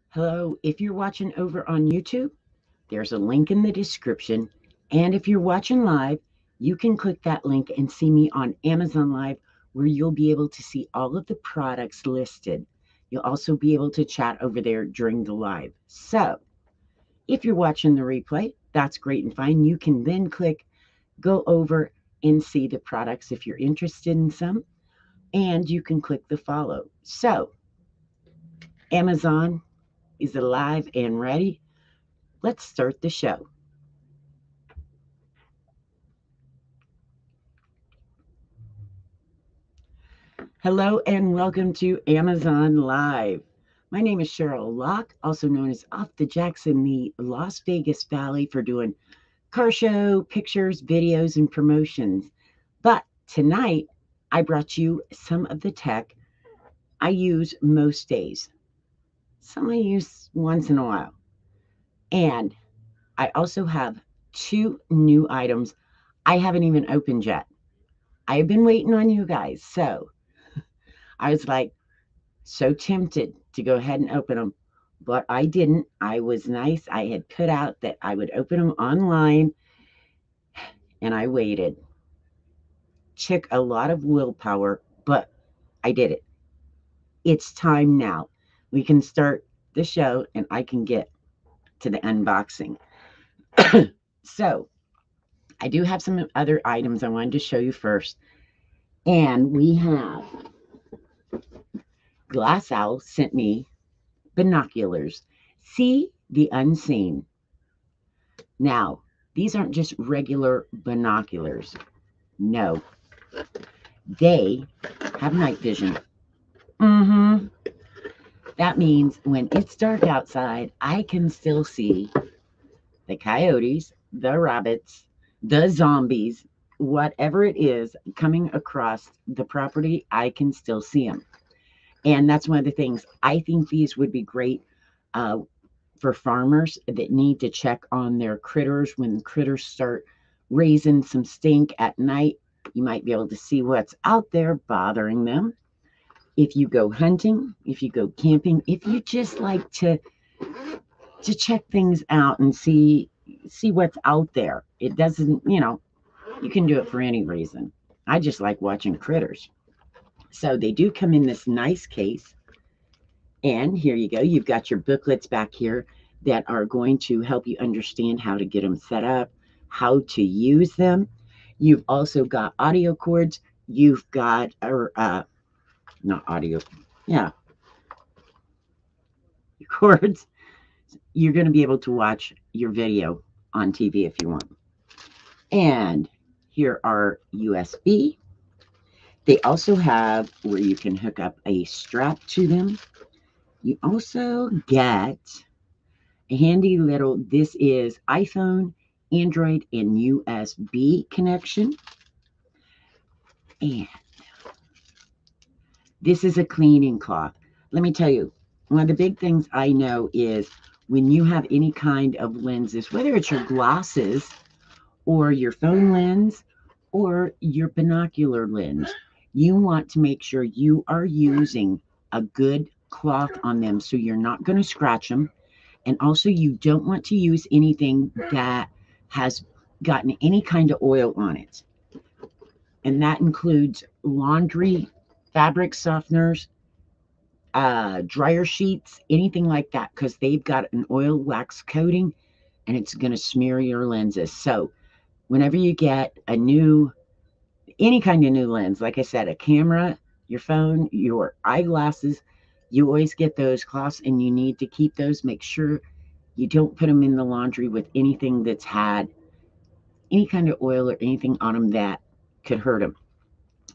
Hello, if you're watching over on YouTube, there's a link in the description. And if you're watching live, you can click that link and see me on Amazon Live, where you'll be able to see all of the products listed. You'll also be able to chat over there during the live. So if you're watching the replay, that's great and fine. You can then go over and see the products if you're interested in some, and you can click the follow. So Amazon is alive and ready. Let's start the show. Hello and welcome to Amazon Live. My name is Cheryl Locke, also known as Off the Jacks in the Las Vegas Valley, for doing car show, pictures, videos, and promotions. But tonight, I brought you some of the tech I use most days. Some I use once in a while. And I also have two new items I haven't even opened yet. I've been waiting on you guys. So I was like, so tempted to go ahead and open them, but I didn't. I was nice. I had put out that I would open them online, and I waited. Took a lot of willpower, but I did it. It's time now. We can start the show, and I can get to the unboxing. So I do have some other items I wanted to show you first. And we have Glass Owl sent me binoculars. See the unseen. Now, these aren't just regular binoculars. No, they have night vision. That means when it's dark outside, I can still see the coyotes, the rabbits, the zombies, whatever it is coming across the property, I can still see them. And that's one of the things. I think these would be great for farmers that need to check on their critters. When critters start raising some stink at night, you might be able to see what's out there bothering them. If you go hunting, if you go camping, if you just like to check things out and see what's out there, it doesn't, you can do it for any reason. I just like watching critters. So they do come in this nice case. And here you go. You've got your booklets back here that are going to help you understand how to get them set up, how to use them. You've also got audio cords. You've got, not audio, yeah, cords. You're going to be able to watch your video on TV if you want. And here are USB. They also have where you can hook up a strap to them. You also get a handy little, this is iPhone, Android, and USB connection. And this is a cleaning cloth. Let me tell you, one of the big things I know is when you have any kind of lenses, whether it's your glasses or your phone lens or your binocular lens, you want to make sure you are using a good cloth on them so you're not going to scratch them. And also, you don't want to use anything that has gotten any kind of oil on it. And that includes laundry, fabric softeners, dryer sheets, anything like that, because they've got an oil wax coating and it's going to smear your lenses. So whenever you get any kind of new lens, like I said, a camera, your phone, your eyeglasses, you always get those cloths and you need to keep those. Make sure you don't put them in the laundry with anything that's had any kind of oil or anything on them that could hurt them.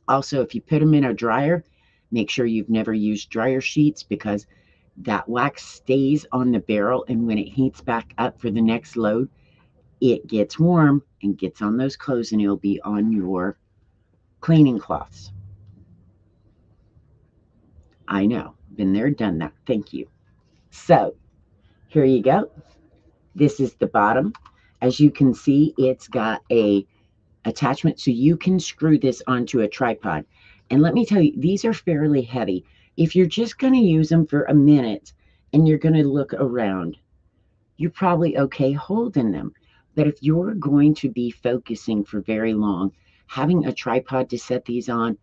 Also, if you put them in a dryer, make sure you've never used dryer sheets because that wax stays on the barrel, and when it heats back up for the next load, it gets warm and gets on those clothes and it'll be on your cleaning cloths. I know, been there, done that. Thank you. So here you go. This is the bottom. As you can see, it's got a attachment so you can screw this onto a tripod. And let me tell you, these are fairly heavy. If you're just going to use them for a minute and you're going to look around, you're probably okay holding them. But if you're going to be focusing for very long, having a tripod to set these on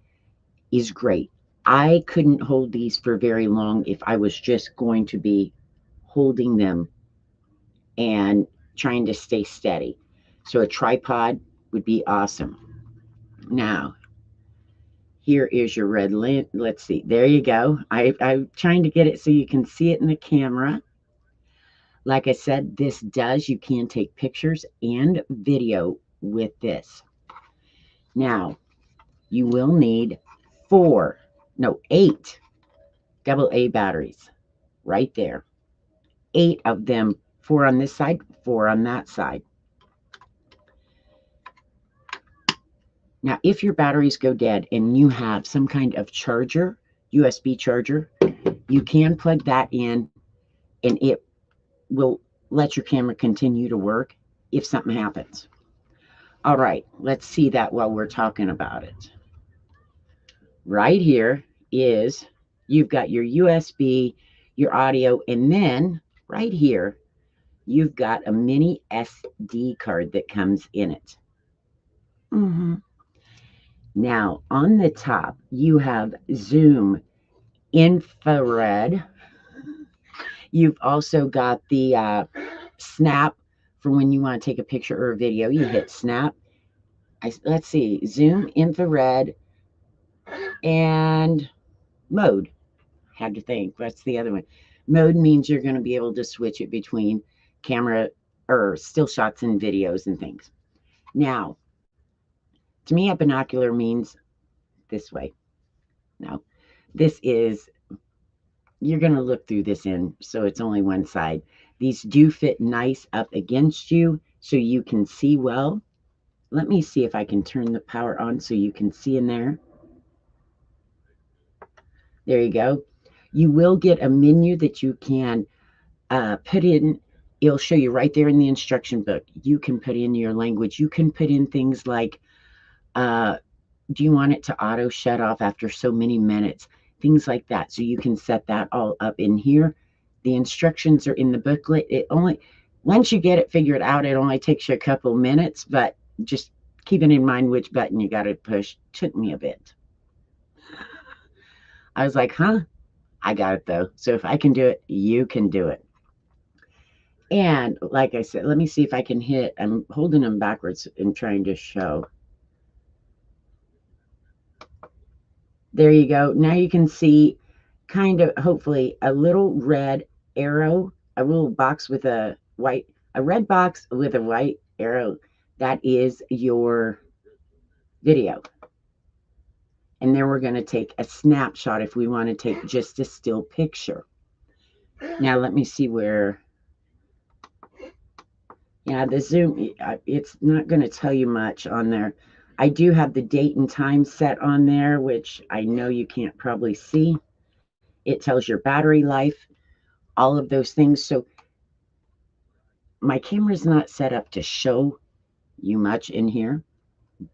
is great. I couldn't hold these for very long if I was just going to be holding them and trying to stay steady. So a tripod would be awesome. Now, here is your red lens. Let's see. There you go. I'm trying to get it so you can see it in the camera. Like I said, you can take pictures and video with this. Now, you will need 8 AA batteries right there. 8 of them, 4 on this side, 4 on that side. Now, if your batteries go dead and you have some kind of charger, USB charger, you can plug that in and it will let your camera continue to work if something happens. All right, let's see that while we're talking about it. Right here is, you've got your USB, your audio, and then right here, you've got a mini SD card that comes in it. Now, on the top, you have zoom, infrared. You've also got the snap for when you want to take a picture or a video. You hit snap. Let's see, zoom, infrared, and mode. Had to think. What's the other one? Mode means you're going to be able to switch it between camera or still shots and videos and things. Now, to me, a binocular means this way. Now, this is, you're going to look through this so it's only one side. These do fit nice up against you so you can see well. Let me see if I can turn the power on so you can see in there. There you go. You will get a menu that you can put in. It'll show you right there in the instruction book. You can put in your language. You can put in things like, do you want it to auto shut off after so many minutes? Things like that. So you can set that all up in here. The instructions are in the booklet. Once you get it figured out, it only takes you a couple minutes, but just keeping in mind which button you got to push took me a bit. I was like, huh? I got it though. So if I can do it, you can do it. And like I said, let me see if I can hit. I'm holding them backwards and trying to show. There you go. Now you can see kind of, hopefully, a little red arrow, a little box with a red box with a white arrow. That is your video. And then we're going to take a snapshot if we want to take just a still picture. Now let me see where, yeah, the zoom, it's not going to tell you much on there. I do have the date and time set on there, which I know you can't probably see. It tells your battery life, all of those things. So my camera's not set up to show you much in here,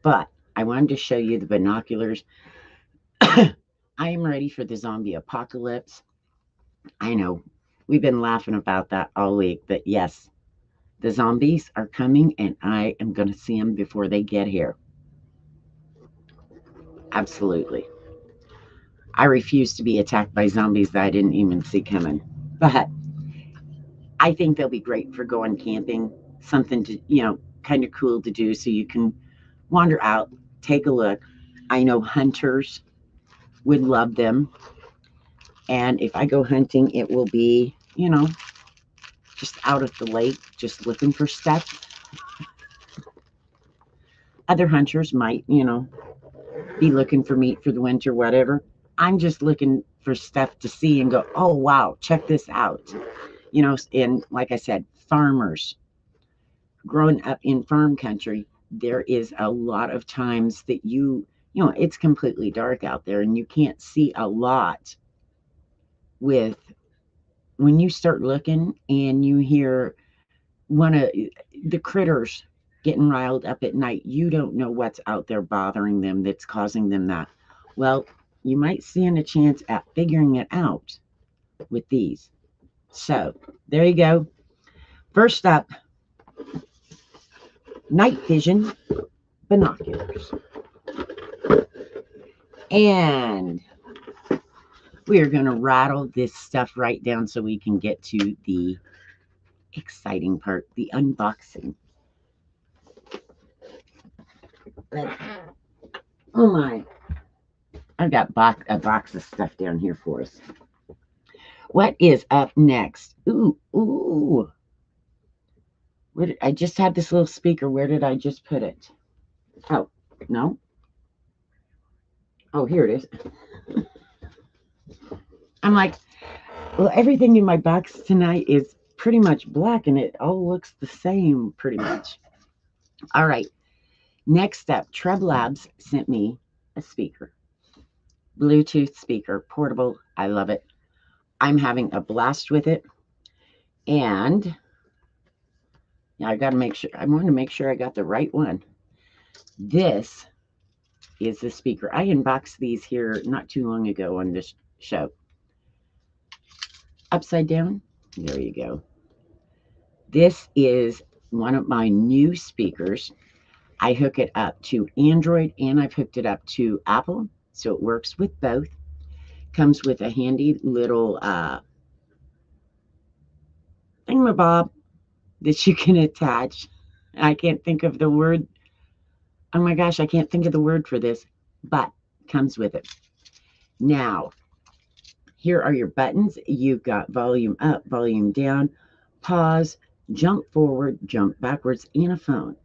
but I wanted to show you the binoculars. I am ready for the zombie apocalypse. I know we've been laughing about that all week, but yes, the zombies are coming and I am going to see them before they get here. Absolutely. I refuse to be attacked by zombies that I didn't even see coming. But I think they'll be great for going camping. Something to, kind of cool to do so you can wander out, take a look. I know hunters would love them. And if I go hunting, it will be, just out at the lake, just looking for stuff. Other hunters might, be looking for meat for the winter, whatever. I'm just looking for stuff to see and go, oh, wow, check this out. And like I said, farmers, growing up in farm country, there is a lot of times that it's completely dark out there and you can't see a lot. When you start looking and you hear one of the critters getting riled up at night, you don't know what's out there bothering them that's causing them that. Well, you might stand a chance at figuring it out with these. So there you go. First up, night vision binoculars. And we are going to rattle this stuff right down so we can get to the exciting part, the unboxing. Oh my. I've got a box of stuff down here for us. What is up next? Ooh. I just had this little speaker. Where did I just put it? Oh, no. Oh, here it is. I'm like, well, everything in my box tonight is pretty much black, and it all looks the same pretty much. All right. Next up, Treb Labs sent me a speaker. Bluetooth speaker, portable. I love it. I'm having a blast with it. And yeah, I got to make sure. I want to make sure I got the right one. This is the speaker. I unboxed these here not too long ago on this show. Upside down. There you go. This is one of my new speakers. I hook it up to Android and I've hooked it up to Apple, so it works with both. Comes with a handy little thingamabob that you can attach. I can't think of the word. Oh my gosh, I can't think of the word for this, but comes with it. Now, here are your buttons. You've got volume up, volume down, pause, jump forward, jump backwards, and a phone.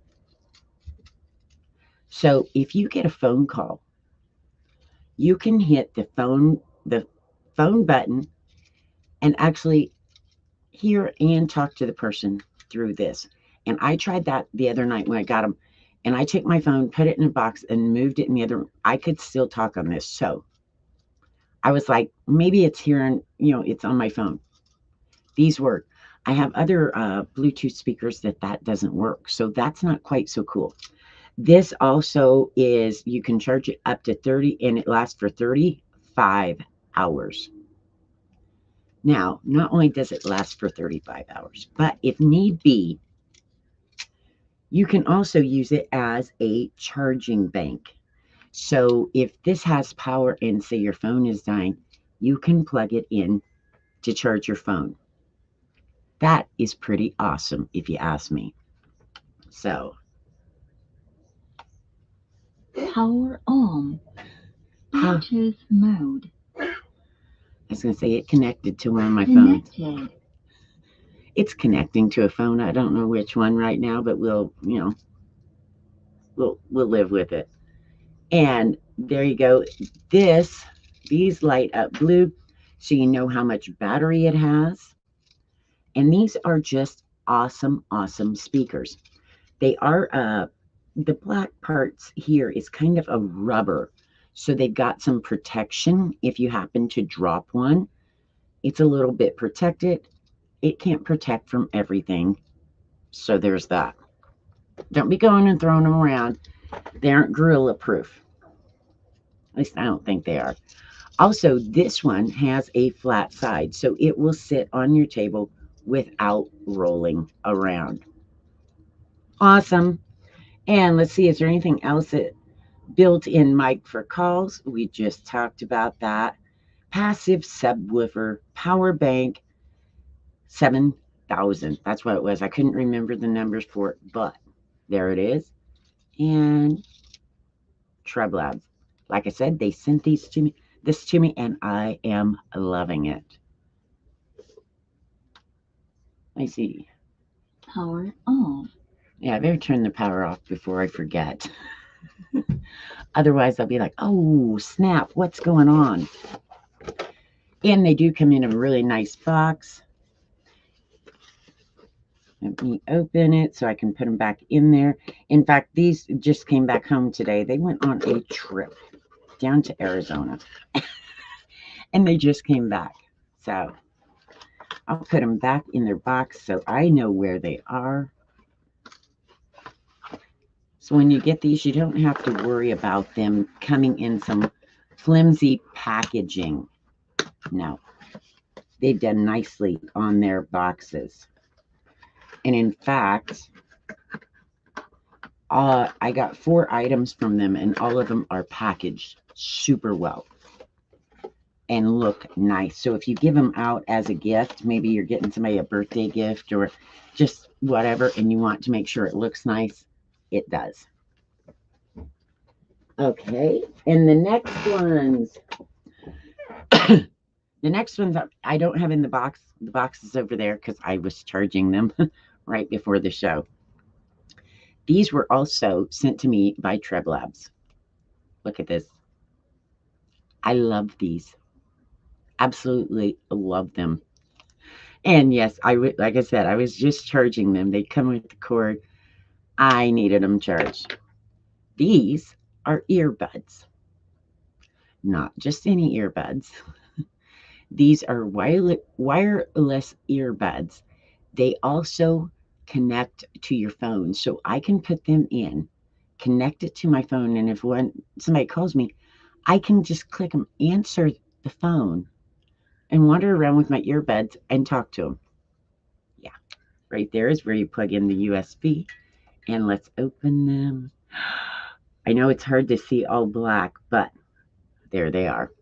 So if you get a phone call, you can hit the phone button and actually hear and talk to the person through this. And I tried that the other night when I got them, and I took my phone, put it in a box, and moved it in the other room. I could still talk on this. So I was like, maybe it's here and, it's on my phone. These work. I have other Bluetooth speakers that doesn't work. So that's not quite so cool. This also is, you can charge it up to 30 and it lasts for 35 hours. Now, not only does it last for 35 hours, but if need be, you can also use it as a charging bank. So if this has power and say your phone is dying, you can plug it in to charge your phone. That is pretty awesome if you ask me. So, power on, Bluetooth mode. I was going to say it connected to one of my phones. It's connecting to a phone. I don't know which one right now, but we'll live with it. And there you go. These light up blue, so you know how much battery it has. And these are just awesome, awesome speakers. They are, the black parts here is kind of a rubber. So they've got some protection if you happen to drop one. It's a little bit protected. It can't protect from everything. So there's that. Don't be going and throwing them around. They aren't gorilla proof. At least I don't think they are. Also, this one has a flat side, so it will sit on your table without rolling around. Awesome. And let's see, is there anything else that built-in mic for calls? We just talked about that. Passive subwoofer, power bank, 7,000. That's what it was. I couldn't remember the numbers for it, but there it is. And Treb Labs. Like I said, they sent this to me, and I am loving it. Let me see. Power off. Yeah, I better turn the power off before I forget. Otherwise, I'll be like, oh, snap, what's going on? And they do come in a really nice box. Let me open it so I can put them back in there. In fact, these just came back home today. They went on a trip down to Arizona. And they just came back. So I'll put them back in their box so I know where they are. So when you get these, you don't have to worry about them coming in some flimsy packaging. No, they've done nicely on their boxes. And in fact, I got 4 items from them, and all of them are packaged super well and look nice. So if you give them out as a gift, maybe you're getting somebody a birthday gift or just whatever, and you want to make sure it looks nice, it does. Okay, and the next ones, I don't have in the box. The box is over there because I was charging them right before the show. These were also sent to me by Treb Labs. Look at this. I love these. Absolutely love them. And yes, like I said, I was just charging them. They come with the cord. I needed them charged. These are earbuds. Not just any earbuds. These are wireless earbuds. They also connect to your phone. So I can put them in, connect it to my phone, and if somebody calls me, I can just click them, answer the phone, and wander around with my earbuds and talk to them. Yeah, right there is where you plug in the USB. And let's open them. I know it's hard to see all black, but there they are.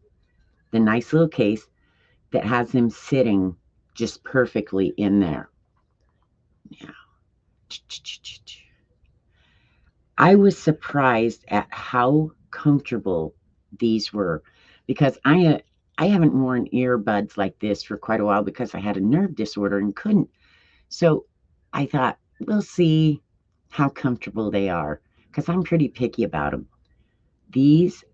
The nice little case that has them sitting just perfectly in there. Yeah. I was surprised at how comfortable these were because I haven't worn earbuds like this for quite a while because I had a nerve disorder and couldn't. So I thought, we'll see how comfortable they are because I'm pretty picky about them. These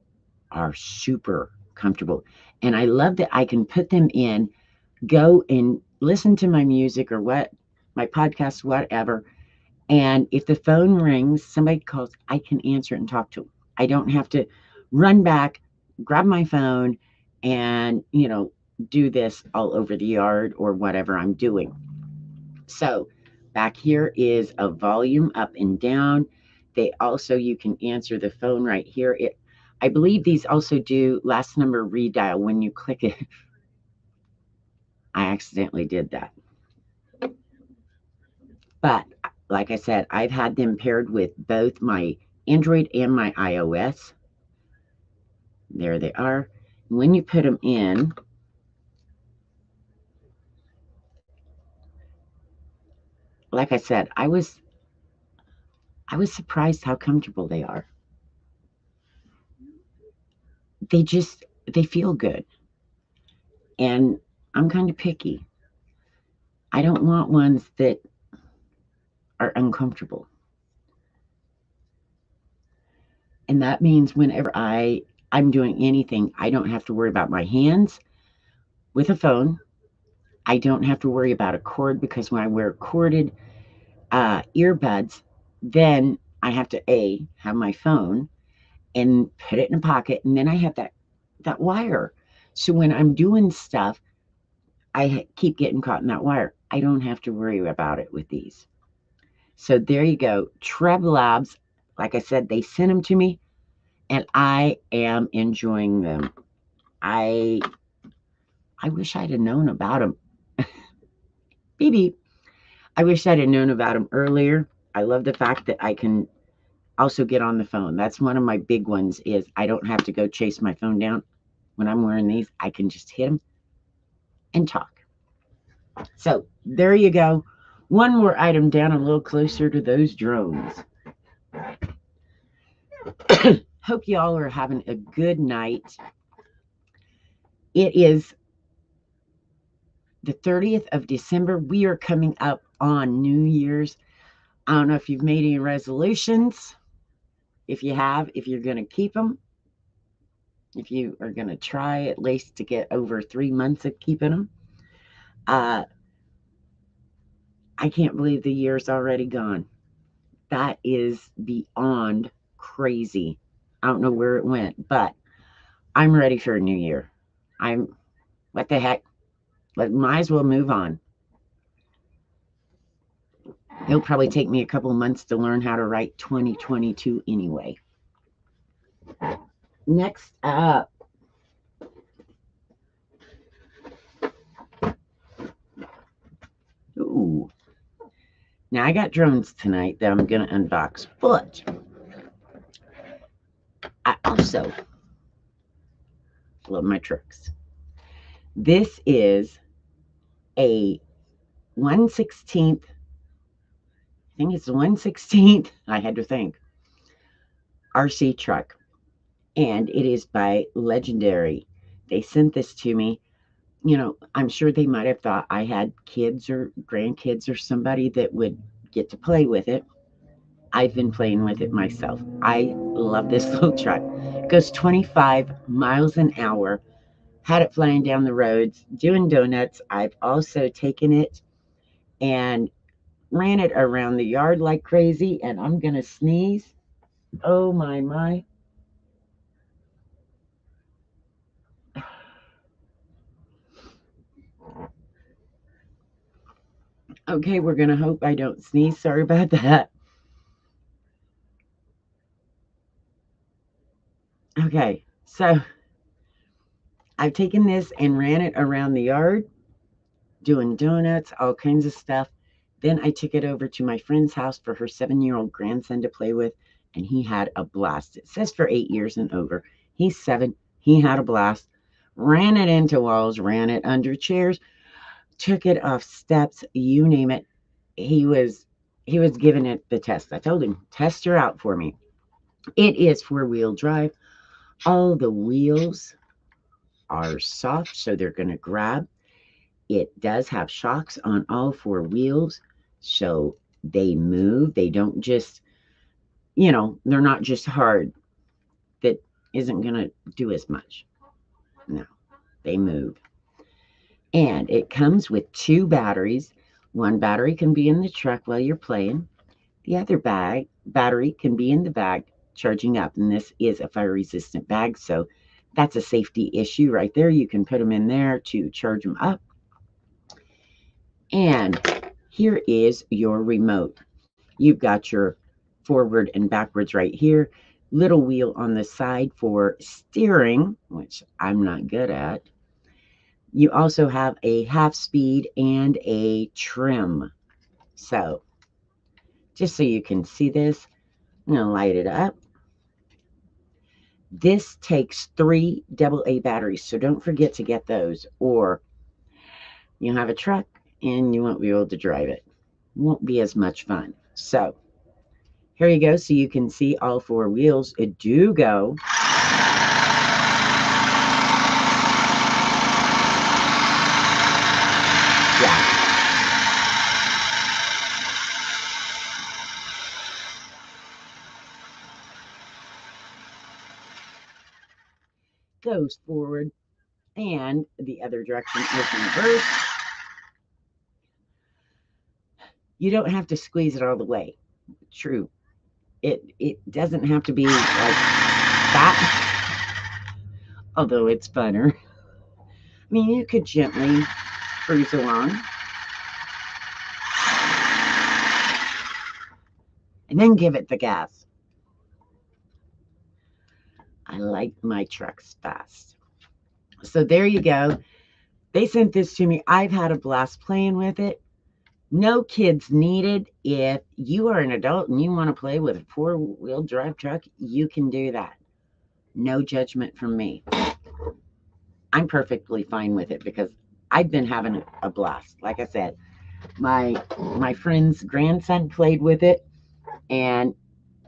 are super comfortable. And I love that I can put them in, go and listen to my music or my podcast, whatever. And if the phone rings, somebody calls, I can answer it and talk to them. I don't have to run back, grab my phone, and, do this all over the yard or whatever I'm doing. So back here is a volume up and down. You can answer the phone right here. I believe these also do last number redial when you click it. I accidentally did that. But like I said, I've had them paired with both my Android and my iOS. There they are. When you put them in, like I said, I was surprised how comfortable they are. They feel good. And I'm kind of picky. I don't want ones that are uncomfortable. And that means whenever I'm doing anything, I don't have to worry about my hands with a phone. I don't have to worry about a cord because when I wear corded earbuds, then I have to have my phone and put it in a pocket, and then I have that wire. So when I'm doing stuff, I keep getting caught in that wire. I don't have to worry about it with these. So there you go. Treb Labs, like I said, they sent them to me, and I am enjoying them. I wish I'd have known about them. Maybe I wish I'd have known about them earlier. I love the fact that I can also get on the phone. That's one of my big ones is I don't have to go chase my phone down. When I'm wearing these, I can just hit them and talk. So there you go. One more item down, a little closer to those drones. Hope you all are having a good night. It is the 30th of December. We are coming up on New Year's. I don't know if you've made any resolutions. If you have, if you're going to keep them, if you are going to try at least to get over 3 months of keeping them. I can't believe the year's already gone. That is beyond crazy. I don't know where it went, but I'm ready for a new year. What the heck? Might as well move on. It'll probably take me a couple months to learn how to write 2022 anyway. Next up, Now, I got drones tonight that I'm going to unbox, but I also love my trucks. This is a 1/16th, I think it's 1/16th, I had to think, RC truck, and it is by Legendary. They sent this to me. I'm sure they might have thought I had kids or grandkids or somebody that would get to play with it. I've been playing with it myself. I love this little truck. It goes 25 miles an hour. Had it flying down the roads, doing donuts. I've also taken it and ran it around the yard like crazy, and I'm going to sneeze. Oh, my. Okay, we're going to hope I don't sneeze. Sorry about that. Okay, so I've taken this and ran it around the yard, doing donuts, all kinds of stuff. Then I took it over to my friend's house for her 7-year-old grandson to play with, and he had a blast. It says for 8 years and over. He's 7. He had a blast. Ran it into walls, ran it under chairs, took it off steps, you name it. He was giving it the test. I told him, test her out for me. It is 4-wheel drive. All the wheels are soft, so they're going to grab. It does have shocks on all 4 wheels, so they move. They don't just, they're not just hard. That isn't going to do as much. No, they move. And it comes with 2 batteries. One battery can be in the truck while you're playing. The other battery can be in the bag charging up. And this is a fire-resistant bag, so that's a safety issue right there. You can put them in there to charge them up. And here is your remote. You've got your forward and backwards right here. Little wheel on the side for steering, which I'm not good at. You also have a half speed and a trim. So, just so you can see this, I'm going to light it up. This takes 3 AA batteries, so don't forget to get those, or you'll have a truck and you won't be able to drive it. Won't be as much fun. So, here you go, so you can see all 4 wheels do go. Yeah. Goes forward, and the other direction is reverse. You don't have to squeeze it all the way. True. It doesn't have to be like that, although it's funner. I mean, you could gently cruise along. And then give it the gas. I like my trucks fast. So there you go. They sent this to me. I've had a blast playing with it. No kids needed. If you are an adult and you want to play with a 4-wheel drive truck, you can do that. No judgment from me. I'm perfectly fine with it because I've been having a blast. Like I said, my friend's grandson played with it, and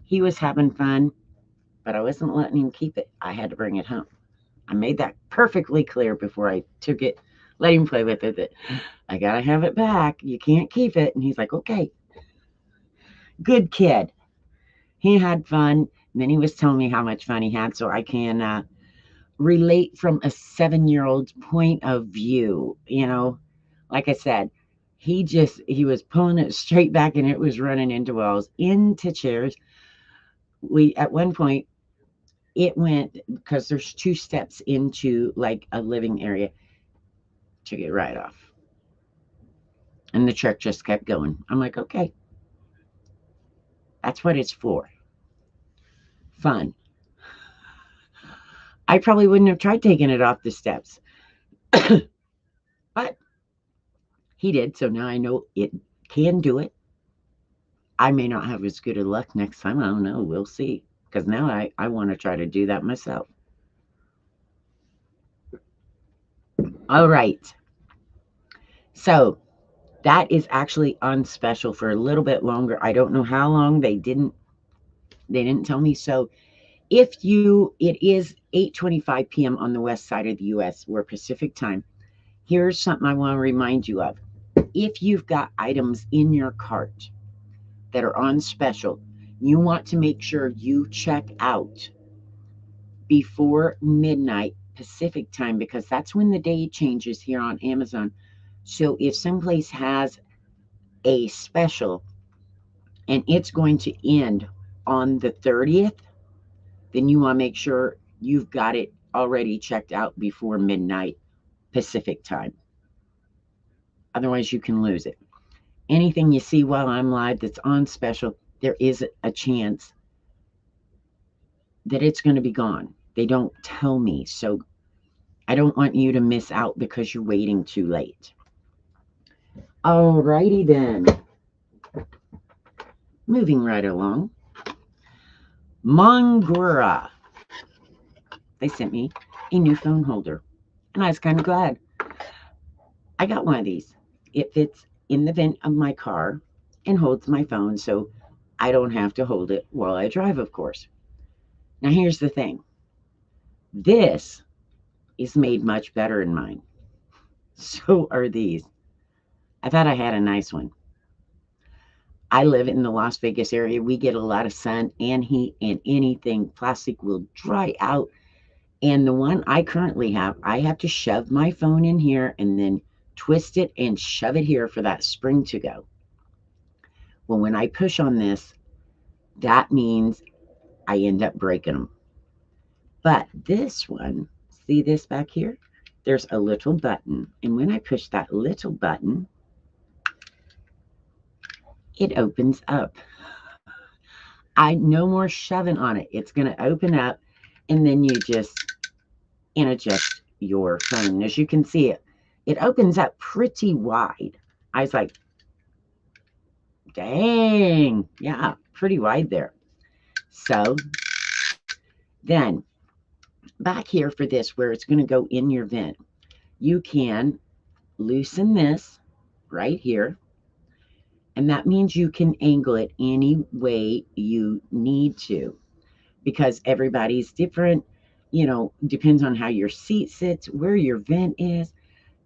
he was having fun, but I wasn't letting him keep it. I had to bring it home. I made that perfectly clear before I took it, let him play with it, that I got to have it back. You can't keep it. And he's like, okay. Good kid. He had fun. And then he was telling me how much fun he had, so I can relate from a 7-year-old's point of view. Like I said, he was pulling it straight back, and it was running into walls, into chairs. At one point, it went, because there's 2 steps into like a living area, took it right off. And the truck just kept going. I'm like, okay. That's what it's for. Fun. I probably wouldn't have tried taking it off the steps. But he did, so now I know it can do it. I may not have as good of luck next time. I don't know. We'll see. Because now I want to try to do that myself. All right. So that is actually on special for a little bit longer. I don't know how long. They didn't tell me. So it is 8:25 p.m. on the west side of the US. We're Pacific time. Here's something I want to remind you of. If you've got items in your cart that are on special, you want to make sure you check out before midnight Pacific time, because that's when the day changes here on Amazon. So if someplace has a special and it's going to end on the 30th, then you want to make sure you've got it already checked out before midnight Pacific time. Otherwise, you can lose it. Anything you see while I'm live that's on special, there is a chance that it's going to be gone. They don't tell me. So I don't want you to miss out because you're waiting too late. Alrighty then. Moving right along. Mongura. They sent me a new phone holder, and I was kind of glad. I got one of these. It fits in the vent of my car and holds my phone, so I don't have to hold it while I drive, of course. Now, here's the thing. This is made much better in mine. So are these. I thought I had a nice one. I live in the Las Vegas area. We get a lot of sun and heat, and anything plastic will dry out. And the one I currently have, I have to shove my phone in here and then twist it and shove it here for that spring to go. Well, when I push on this, that means I end up breaking them. But this one, see this back here? There's a little button. And when I push that little button, it opens up. No more shoving on it. It's going to open up, and then you just adjust your phone. As you can see, it opens up pretty wide. I was like, dang, yeah, pretty wide there. So then back here for this, where it's going to go in your vent, you can loosen this right here. And that means you can angle it any way you need to, because everybody's different. Depends on how your seat sits, where your vent is.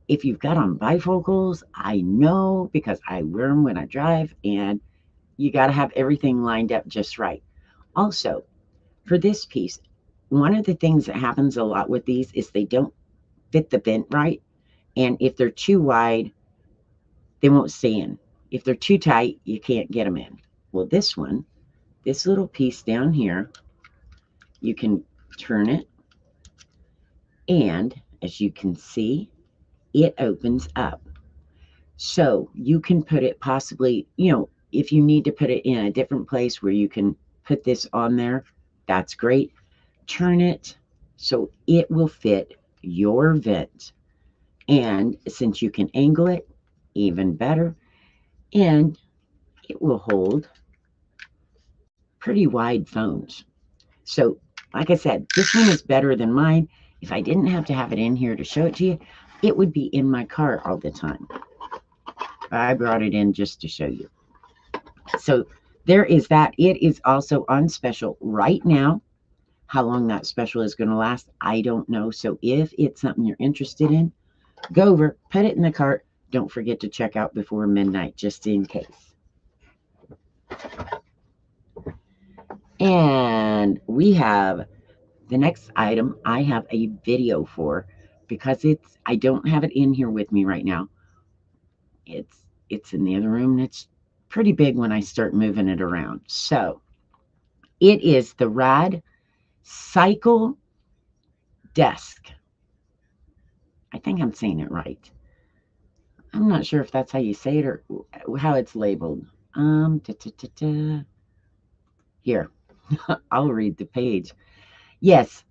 If you've got on bifocals, I know because I wear them when I drive, and you got to have everything lined up just right. Also, for this piece, one of the things that happens a lot with these is they don't fit the vent right. And if they're too wide, they won't stay in. If they're too tight, you can't get them in. Well, this one, this little piece down here, you can turn it, and as you can see, it opens up. So you can put it possibly, if you need to put it in a different place where you can put this on there, that's great. Turn it so it will fit your vent. And since you can angle it, even better. And it will hold pretty wide phones. So, like I said, this one is better than mine. If I didn't have to have it in here to show it to you, it would be in my car all the time. I brought it in just to show you. So there is that. It is also on special right now. How long that special is going to last, I don't know. So if it's something you're interested in, go over, put it in the cart. Don't forget to check out before midnight, just in case. And we have the next item I have a video for, because I don't have it in here with me right now. It's in the other room, and it's pretty big when I start moving it around. So it is the Rad Cycle Desk. I think I'm saying it right. I'm not sure if that's how you say it or how it's labeled. Here, I'll read the page. Yes,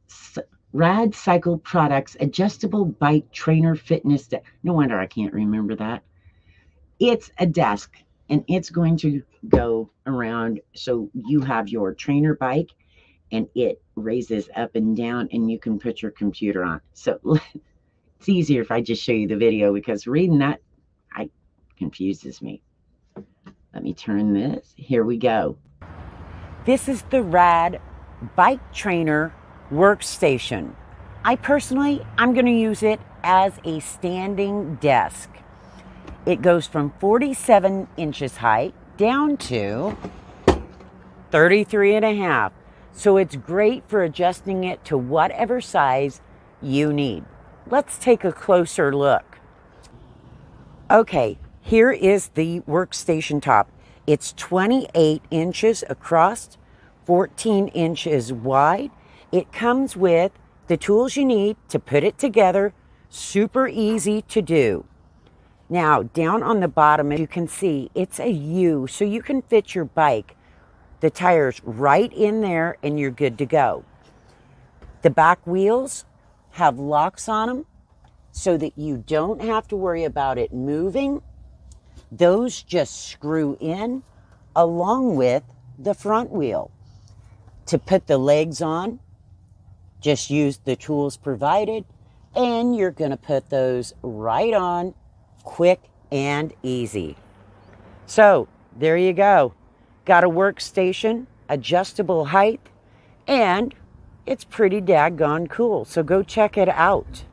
Rad Cycle Products Adjustable Bike Trainer Fitness Desk. No wonder I can't remember that. It's a desk and it's going to go around. So you have your trainer bike and it raises up and down and you can put your computer on. So it's easier if I just show you the video because reading that confuses me. Let me turn this. Here we go. This is the Rad Bike Trainer Workstation. I'm going to use it as a standing desk. It goes from 47 inches height down to 33.5. So it's great for adjusting it to whatever size you need. Let's take a closer look. Okay, here is the workstation top. It's 28 inches across, 14 inches wide. It comes with the tools you need to put it together. Super easy to do. Now, down on the bottom, as you can see, it's a U, so you can fit your bike, the tires right in there, and you're good to go. The back wheels have locks on them so that you don't have to worry about it moving. Those just screw in along with the front wheel. To put the legs on, just use the tools provided, and you're going to put those right on, quick and easy. So there you go. Got a workstation, adjustable height, and it's pretty daggone cool. So go check it out.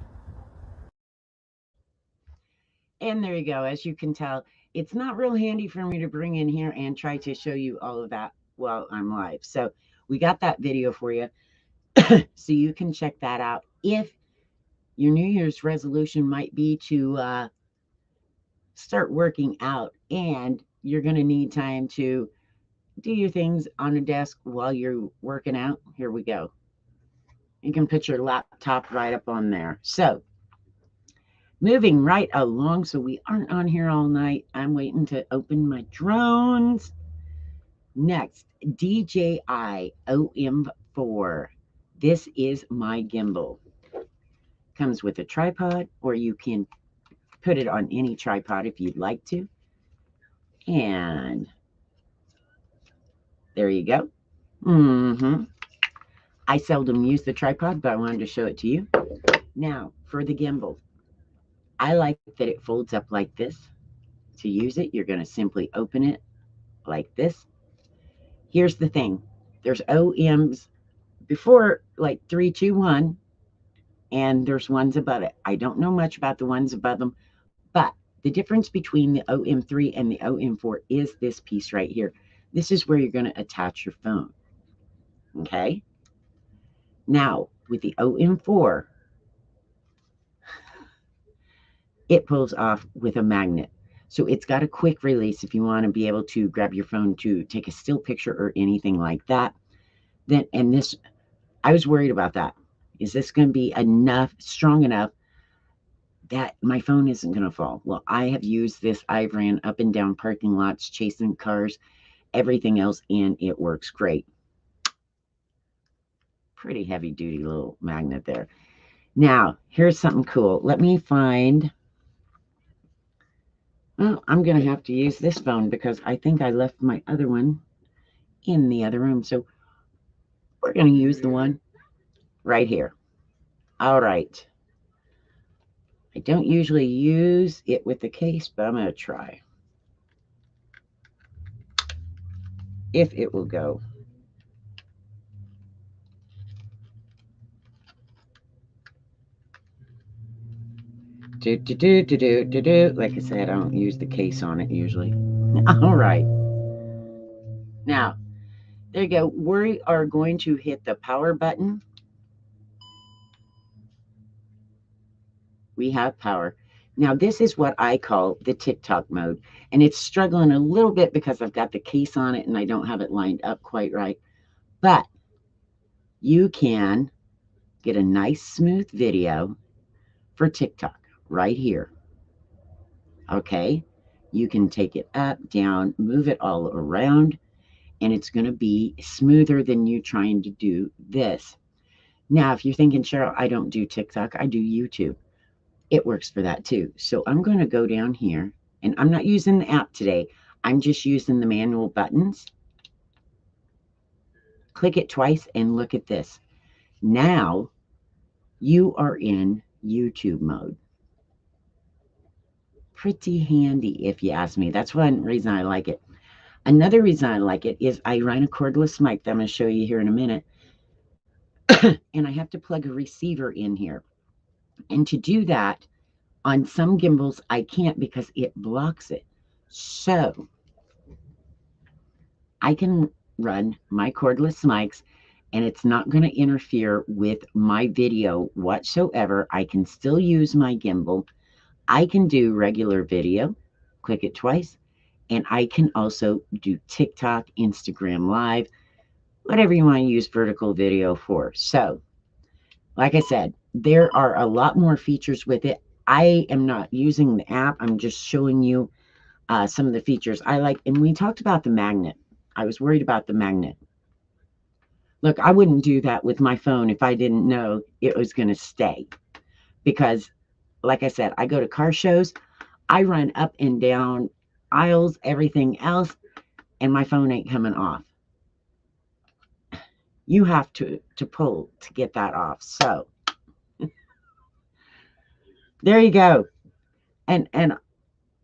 And there you go. As you can tell, it's not real handy for me to bring in here and try to show you all of that while I'm live. So we got that video for you. So you can check that out. If your New Year's resolution might be to start working out and you're going to need time to do your things on a desk while you're working out, here we go. You can put your laptop right up on there. So moving right along, so we aren't on here all night. I'm waiting to open my drones. Next, DJI OM4. This is my gimbal. Comes with a tripod, or you can put it on any tripod if you'd like to. And there you go. I seldom use the tripod, but I wanted to show it to you. Now, for the gimbal. I like that it folds up like this. To use it, you're going to simply open it like this. Here's the thing. There's OMs before like 3, 2, 1, and there's ones above it. I don't know much about the ones above them, but the difference between the OM3 and the OM4 is this piece right here. This is where you're going to attach your phone. Okay? Now, with the OM4, it pulls off with a magnet. So it's got a quick release if you want to be able to grab your phone to take a still picture or anything like that. Then, and this, I was worried about that. Is this going to be strong enough that my phone isn't going to fall? Well, I have used this. I've ran up and down parking lots, chasing cars, everything else, and it works great. Pretty heavy duty little magnet there. Now, here's something cool. Let me find... Well, I'm going to have to use this phone because I think I left my other one in the other room. So we're going to use the one right here. All right. I don't usually use it with the case, but I'm going to try. If it will go. Like I said, I don't use the case on it usually. All right. Now, there you go. We are going to hit the power button. We have power. Now, this is what I call the TikTok mode. And it's struggling a little bit because I've got the case on it and I don't have it lined up quite right. But you can get a nice smooth video for TikTok right here. Okay, you can take it up, down, move it all around, and it's going to be smoother than you trying to do this. Now, if you're thinking, Cheryl, I don't do TikTok, I do YouTube. It works for that too. So I'm going to go down here, and I'm not using the app today. I'm just using the manual buttons. Click it twice and look at this. Now you are in YouTube mode. Pretty handy, if you ask me. That's one reason I like it. Another reason I like it is I run a cordless mic that I'm going to show you here in a minute. And I have to plug a receiver in here. And to do that, on some gimbals, I can't because it blocks it. So I can run my cordless mics and it's not going to interfere with my video whatsoever. I can still use my gimbal. I can do regular video, click it twice, and I can also do TikTok, Instagram Live, whatever you want to use vertical video for. So, like I said, there are a lot more features with it. I am not using the app. I'm just showing you some of the features I like. And we talked about the magnet. I was worried about the magnet. Look, I wouldn't do that with my phone if I didn't know it was going to stay. Because, like I said, I go to car shows. I run up and down aisles, everything else, and my phone ain't coming off. You have to pull to get that off. So, there you go. And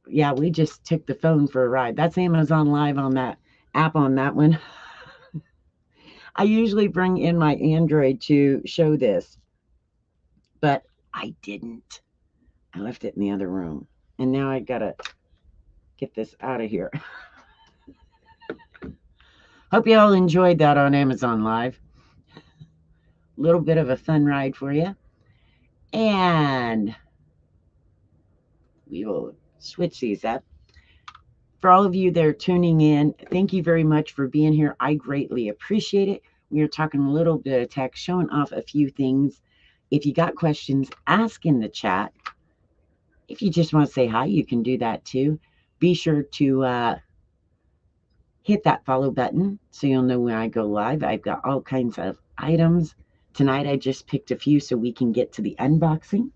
yeah, we just took the phone for a ride. That's Amazon Live on that app on that one. I usually bring in my Android to show this, but I didn't. I left it in the other room. And now I gotta get this out of here. Hope you all enjoyed that on Amazon Live. A little bit of a fun ride for you. And we will switch these up. For all of you that are tuning in, thank you very much for being here. I greatly appreciate it. We are talking a little bit of tech, showing off a few things. If you got questions, ask in the chat. If you just want to say hi, you can do that too. Be sure to hit that follow button so you'll know when I go live. I've got all kinds of items. Tonight I just picked a few so we can get to the unboxing.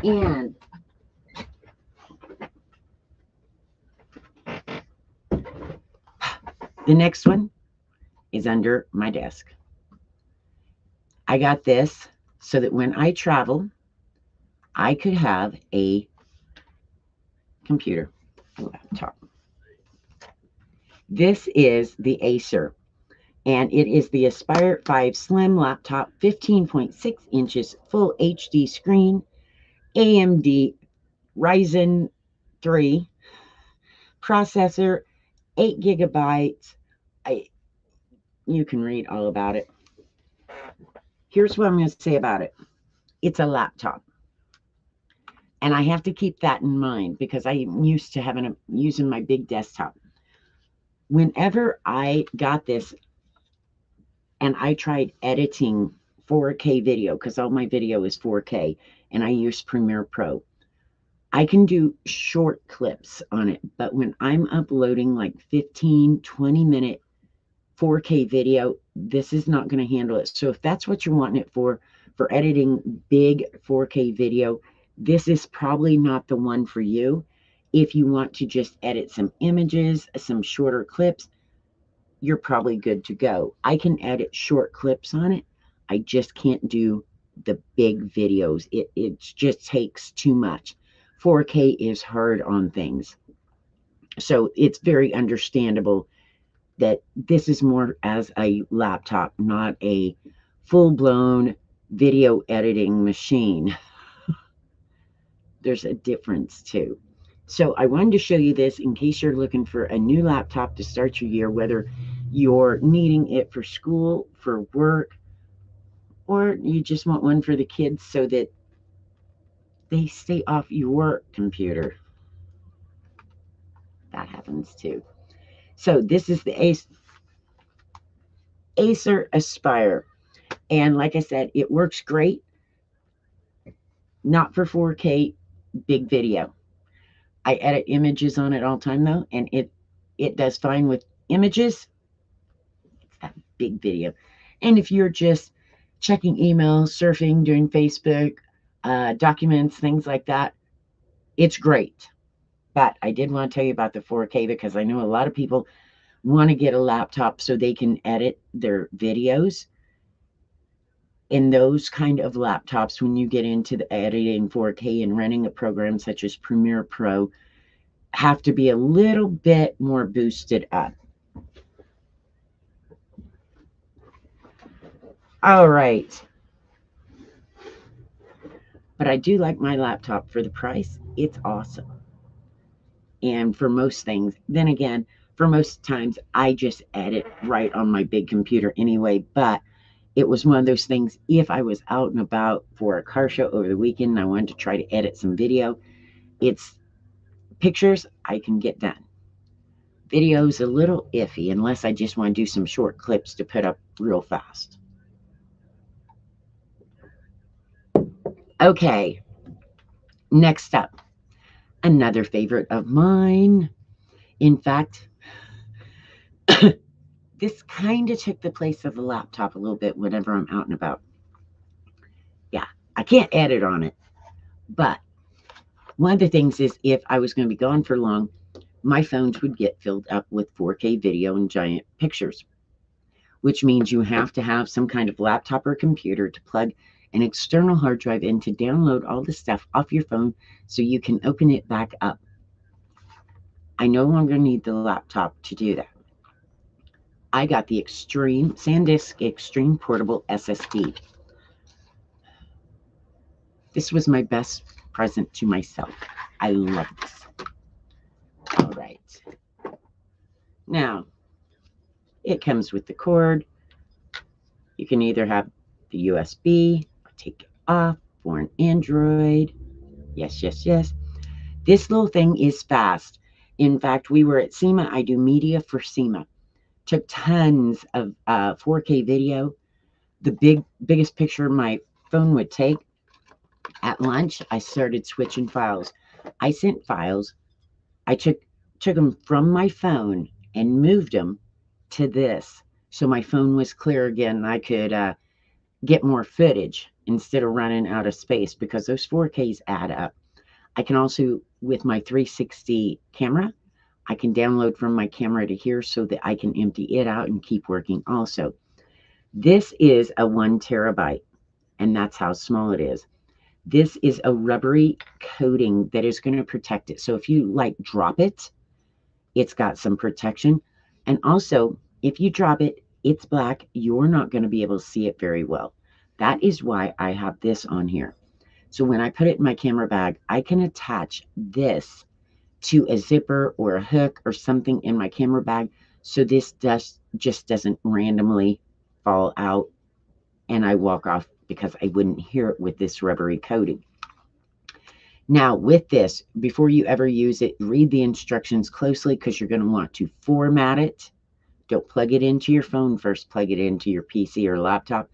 And the next one is under my desk. I got this so that when I travel, I could have a computer, a laptop. This is the Acer, and it is the Aspire 5 Slim laptop, 15.6 inches, full HD screen, AMD Ryzen 3 processor, 8 gigabytes. You can read all about it. Here's what I'm going to say about it. It's a laptop. And I have to keep that in mind because I'm used to using my big desktop. Whenever I got this and I tried editing 4K video, because all my video is 4K, and I use Premiere Pro, I can do short clips on it. But when I'm uploading like 15, 20-minute 4K video, this is not going to handle it. So if that's what you're wanting it for editing big 4K video, this is probably not the one for you. If you want to just edit some images, some shorter clips, you're probably good to go. I can edit short clips on it. I just can't do the big videos. It just takes too much. 4K is hard on things. So it's very understandable that this is more as a laptop, not a full-blown video editing machine. There's a difference too. So I wanted to show you this in case you're looking for a new laptop to start your year, whether you're needing it for school, for work, or you just want one for the kids so that they stay off your computer. That happens too. So this is the Acer Aspire. And like I said, it works great. Not for 4K big video. I edit images on it all the time though, and it does fine with images. It's that big video. And if you're just checking emails, surfing, doing Facebook, documents, things like that, it's great. But I did want to tell you about the 4K because I know a lot of people want to get a laptop so they can edit their videos. In those kind of laptops, when you get into the editing 4K and running a program such as Premiere Pro, have to be a little bit more boosted up. All right. But I do like my laptop for the price. It's awesome. And for most things, then again, for most times, I just edit right on my big computer anyway. But it was one of those things, if I was out and about for a car show over the weekend and I wanted to try to edit some video, it's pictures I can get done. Video's a little iffy unless I just want to do some short clips to put up real fast. Okay, next up, another favorite of mine. In fact, this kind of took the place of the laptop a little bit whenever I'm out and about. Yeah, I can't edit on it, but one of the things is if I was going to be gone for long, my phones would get filled up with 4K video and giant pictures, which means you have to have some kind of laptop or computer to plug an external hard drive in to download all the stuff off your phone so you can open it back up. I no longer need the laptop to do that. I got the Sandisk Extreme Portable SSD. This was my best present to myself. I love this. All right. Now, it comes with the cord. You can either have the USB or take it off for an Android. Yes, yes, yes. This little thing is fast. In fact, we were at SEMA. I do media for SEMA. Took tons of 4K video. The biggest picture my phone would take. At lunch, I started switching files. I sent files. I took them from my phone and moved them to this. So my phone was clear again. I could get more footage instead of running out of space because those 4Ks add up. I can also, with my 360 camera, I can download from my camera to here so that I can empty it out and keep working also. This is a 1 terabyte, and that's how small it is. This is a rubbery coating that is going to protect it. So if you like drop it, it's got some protection. And also, if you drop it, it's black. You're not going to be able to see it very well. That is why I have this on here. So when I put it in my camera bag, I can attach this to a zipper or a hook or something in my camera bag. So this just doesn't randomly fall out and I walk off because I wouldn't hear it with this rubbery coating. Now with this, before you ever use it, read the instructions closely because you're going to want to format it. Don't plug it into your phone first, plug it into your PC or laptop.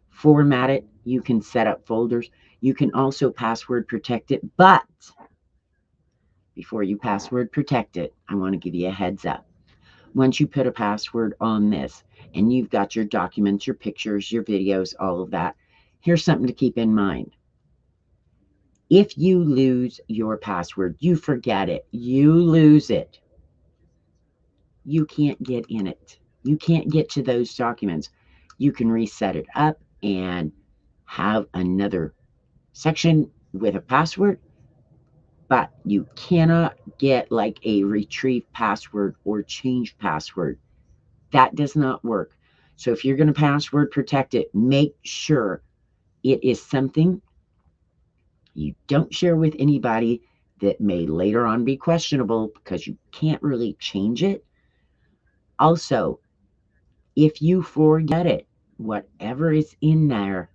Format it. You can set up folders. You can also password protect it, but before you password protect it, I want to give you a heads up. Once you put a password on this and you've got your documents, your pictures, your videos, all of that, here's something to keep in mind. If you lose your password, you forget it, you lose it, you can't get in it. You can't get to those documents. You can reset it up and have another section with a password, but you cannot get like a retrieve password or change password. That does not work. So if you're going to password protect it, make sure it is something you don't share with anybody that may later on be questionable because you can't really change it. Also, if you forget it, whatever is in there,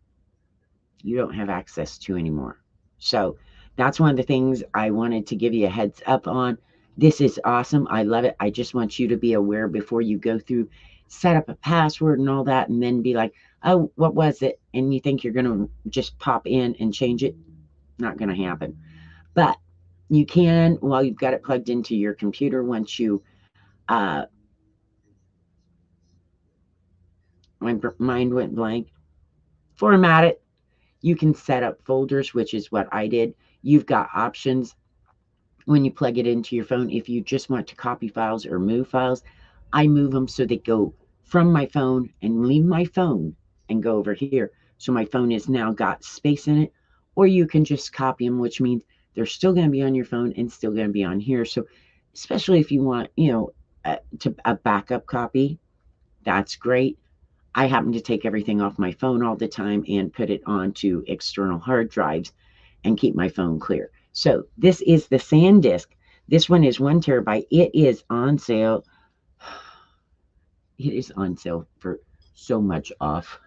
you don't have access to anymore. So that's one of the things I wanted to give you a heads up on. This is awesome. I love it. I just want you to be aware before you go through, set up a password and all that, and then be like, oh, what was it? And you think you're going to just pop in and change it. Not going to happen. But you can, while you've got it plugged into your computer, once you, my mind went blank, format it. You can set up folders, which is what I did. You've got options when you plug it into your phone. If you just want to copy files or move files, I move them so they go from my phone and leave my phone and go over here. So my phone has now got space in it. Or you can just copy them, which means they're still going to be on your phone and still going to be on here. So especially if you want, a backup copy, that's great. I happen to take everything off my phone all the time and put it onto external hard drives and keep my phone clear. So this is the Sandisk. This one is 1 terabyte. It is on sale. It is on sale for so much off.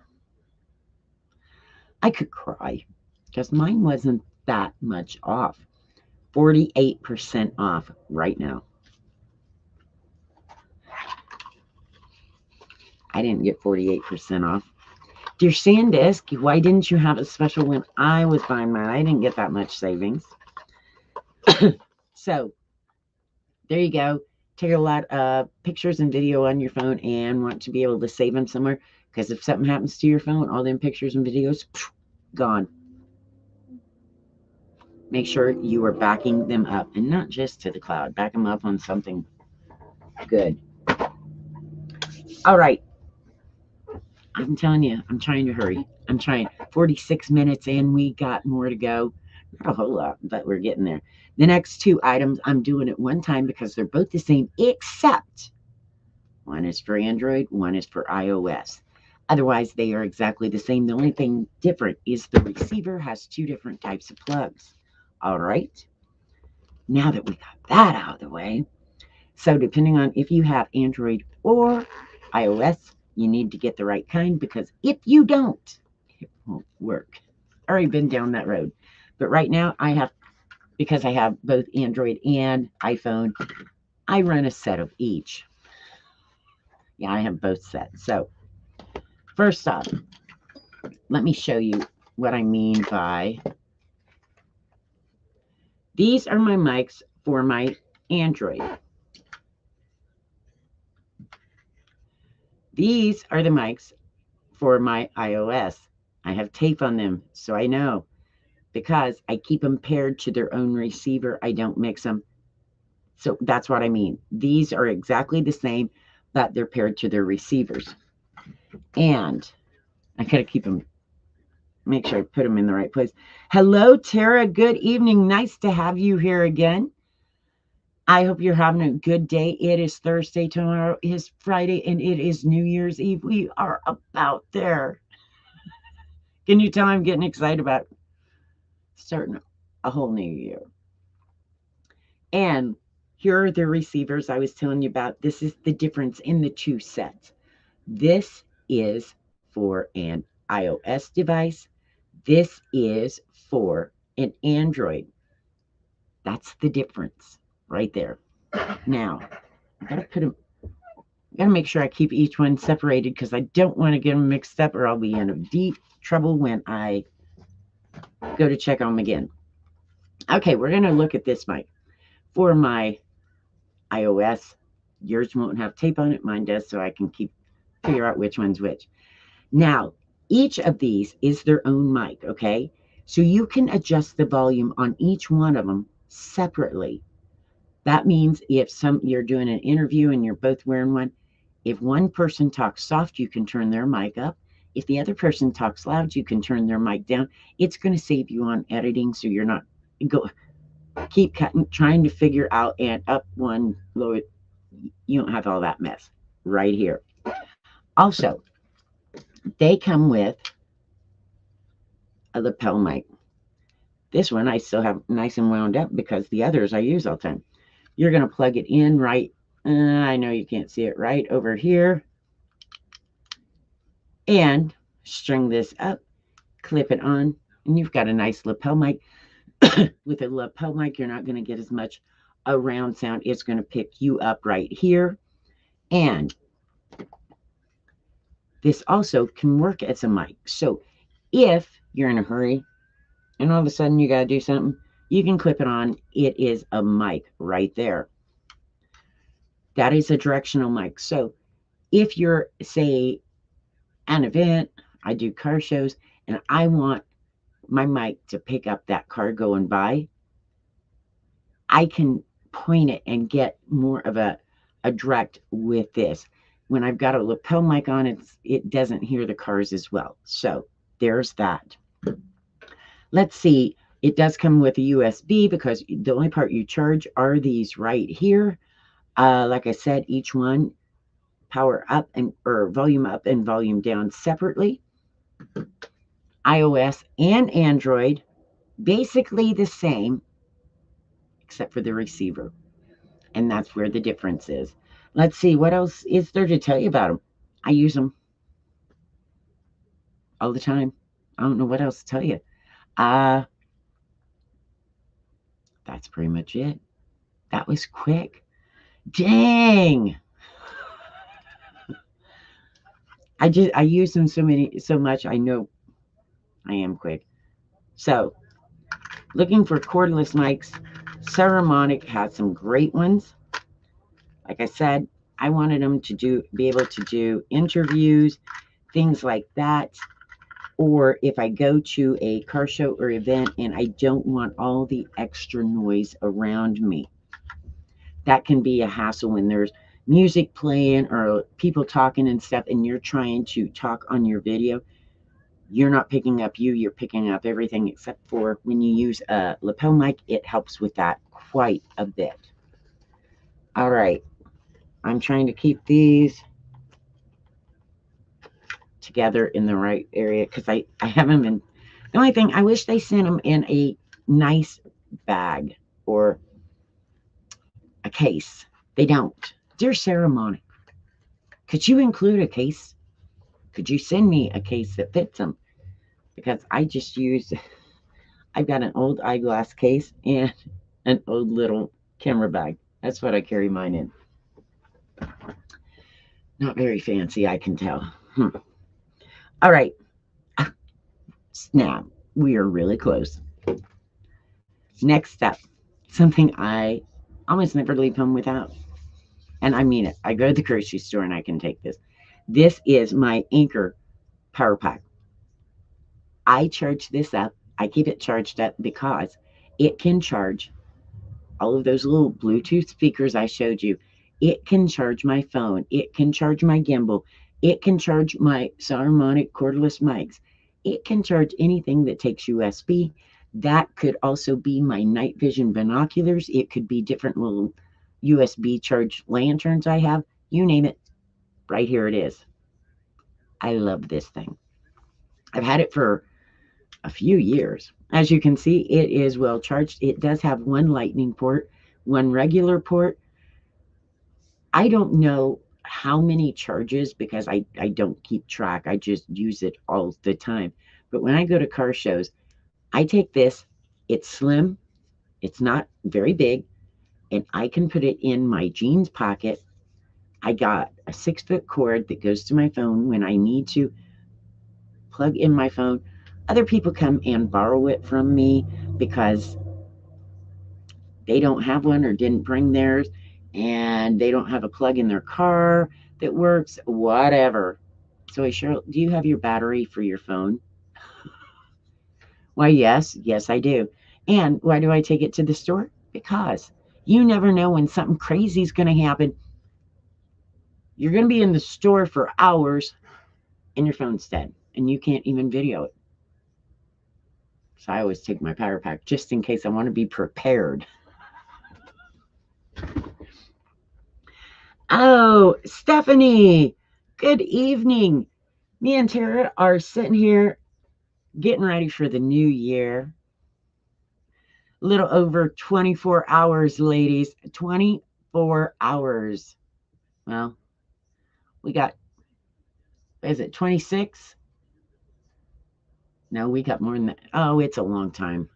I could cry because mine wasn't that much off. 48% off right now. I didn't get 48% off. Dear Sandisk, why didn't you have a special when I was buying mine? I didn't get that much savings. So there you go. Take a lot of pictures and video on your phone and want to be able to save them somewhere. Because if something happens to your phone, all them pictures and videos, gone. Make sure you are backing them up, and not just to the cloud. Back them up on something good. All right. I'm telling you, I'm trying to hurry. I'm trying. 46 minutes and we got more to go. Not a whole lot, but we're getting there. The next two items I'm doing at one time because they're both the same, except one is for Android, one is for iOS. Otherwise, they are exactly the same. The only thing different is the receiver has two different types of plugs. All right. Now that we got that out of the way, so depending on if you have Android or iOS, you need to get the right kind, because if you don't, it won't work. Already been down that road. But right now because I have both Android and iPhone, I run a set of each. Yeah, I have both sets. So first off, let me show you what I mean by these are my mics for my Android. These are the mics for my iOS. I have tape on them, so I know, because I keep them paired to their own receiver. I don't mix them. So that's what I mean. These are exactly the same, but they're paired to their receivers. And I gotta keep them, make sure I put them in the right place. Hello, Tara. Good evening. Nice to have you here again. I hope you're having a good day. It is Thursday. Tomorrow is Friday, and it is New Year's Eve. We are about there. Can you tell I'm getting excited about starting a whole new year? And here are the receivers I was telling you about. This is the difference in the two sets. This is for an iOS device. This is for an Android. That's the difference right there. Now, I gotta make sure I keep each one separated, because I don't want to get them mixed up, or I'll be in deep trouble when I go to check on them again. Okay, we're gonna look at this mic. For my iOS, yours won't have tape on it, mine does, so I can figure out which one's which. Now, each of these is their own mic, okay? So you can adjust the volume on each one of them separately. That means if you're doing an interview and you're both wearing one, if one person talks soft, you can turn their mic up. If the other person talks loud, you can turn their mic down. It's going to save you on editing, so you're not keep cutting, trying to figure out, and up one, low it. You don't have all that mess right here. Also, they come with a lapel mic. This one I still have nice and wound up because the others I use all the time. You're going to plug it in right, I know you can't see it, right over here, and string this up, clip it on, and you've got a nice lapel mic. With a lapel mic, you're not going to get as much around sound. It's going to pick you up right here. And this also can work as a mic. So if you're in a hurry and all of a sudden you got to do something, you can clip it on. It is a mic right there. That is a directional mic. So if you're, say, an event, I do car shows, and I want my mic to pick up that car going by, I can point it and get more of a direct with this. When I've got a lapel mic on, it doesn't hear the cars as well. So there's that. Let's see. It does come with a USB because the only part you charge are these right here. Like I said, each one power up or volume up and volume down separately. iOS and Android, basically the same, except for the receiver. And that's where the difference is. Let's see, what else is there to tell you about them? I use them all the time. I don't know what else to tell you. That's pretty much it. That was quick. Dang. I use them so much. I know I am quick. So, looking for cordless mics. Saramonic had some great ones. Like I said, I wanted them to be able to do interviews, things like that. Or if I go to a car show or event and I don't want all the extra noise around me. That can be a hassle when there's music playing or people talking and stuff, and you're trying to talk on your video. You're not picking up you're picking up everything, except for when you use a lapel mic, it helps with that quite a bit. All right. I'm trying to keep these together in the right area because I haven't been. The only thing, I wish they sent them in a nice bag or a case. They don't. Dear Saramonic, could you include a case? Could you send me a case that fits them? Because I just I've got an old eyeglass case and an old little camera bag. That's what I carry mine in. Not very fancy, I can tell. All right. Now, we are really close. Next up, something I almost never leave home without. And I mean it. I go to the grocery store and I can take this. This is my Anchor Power Pack. I charge this up. I keep it charged up because it can charge all of those little Bluetooth speakers I showed you. It can charge my phone. It can charge my gimbal. It can charge my Saramonic cordless mics. It can charge anything that takes USB. That could also be my night vision binoculars. It could be different little USB charged lanterns I have. You name it. Right here it is. I love this thing. I've had it for a few years. As you can see, it is well charged. It does have one lightning port, one regular port. I don't know how many charges because I don't keep track. I just use it all the time. But when I go to car shows, I take this. It's slim. It's not very big. And I can put it in my jeans pocket. I got a 6-foot cord that goes to my phone when I need to plug in my phone. Other people come and borrow it from me because they don't have one or didn't bring theirs, and they don't have a plug in their car that works, whatever. So, Cheryl, do you have your battery for your phone? Why, yes, I do. And why do I take it to the store? Because you never know when something crazy is going to happen. You're going to be in the store for hours and your phone's dead and you can't even video it. So I always take my power pack just in case I want to be prepared. Oh, Stephanie, good evening. Me and Tara are sitting here getting ready for the new year. A little over 24 hours, ladies. 24 hours. Well, we got, is it 26? No, we got more than that. Oh, it's a long time.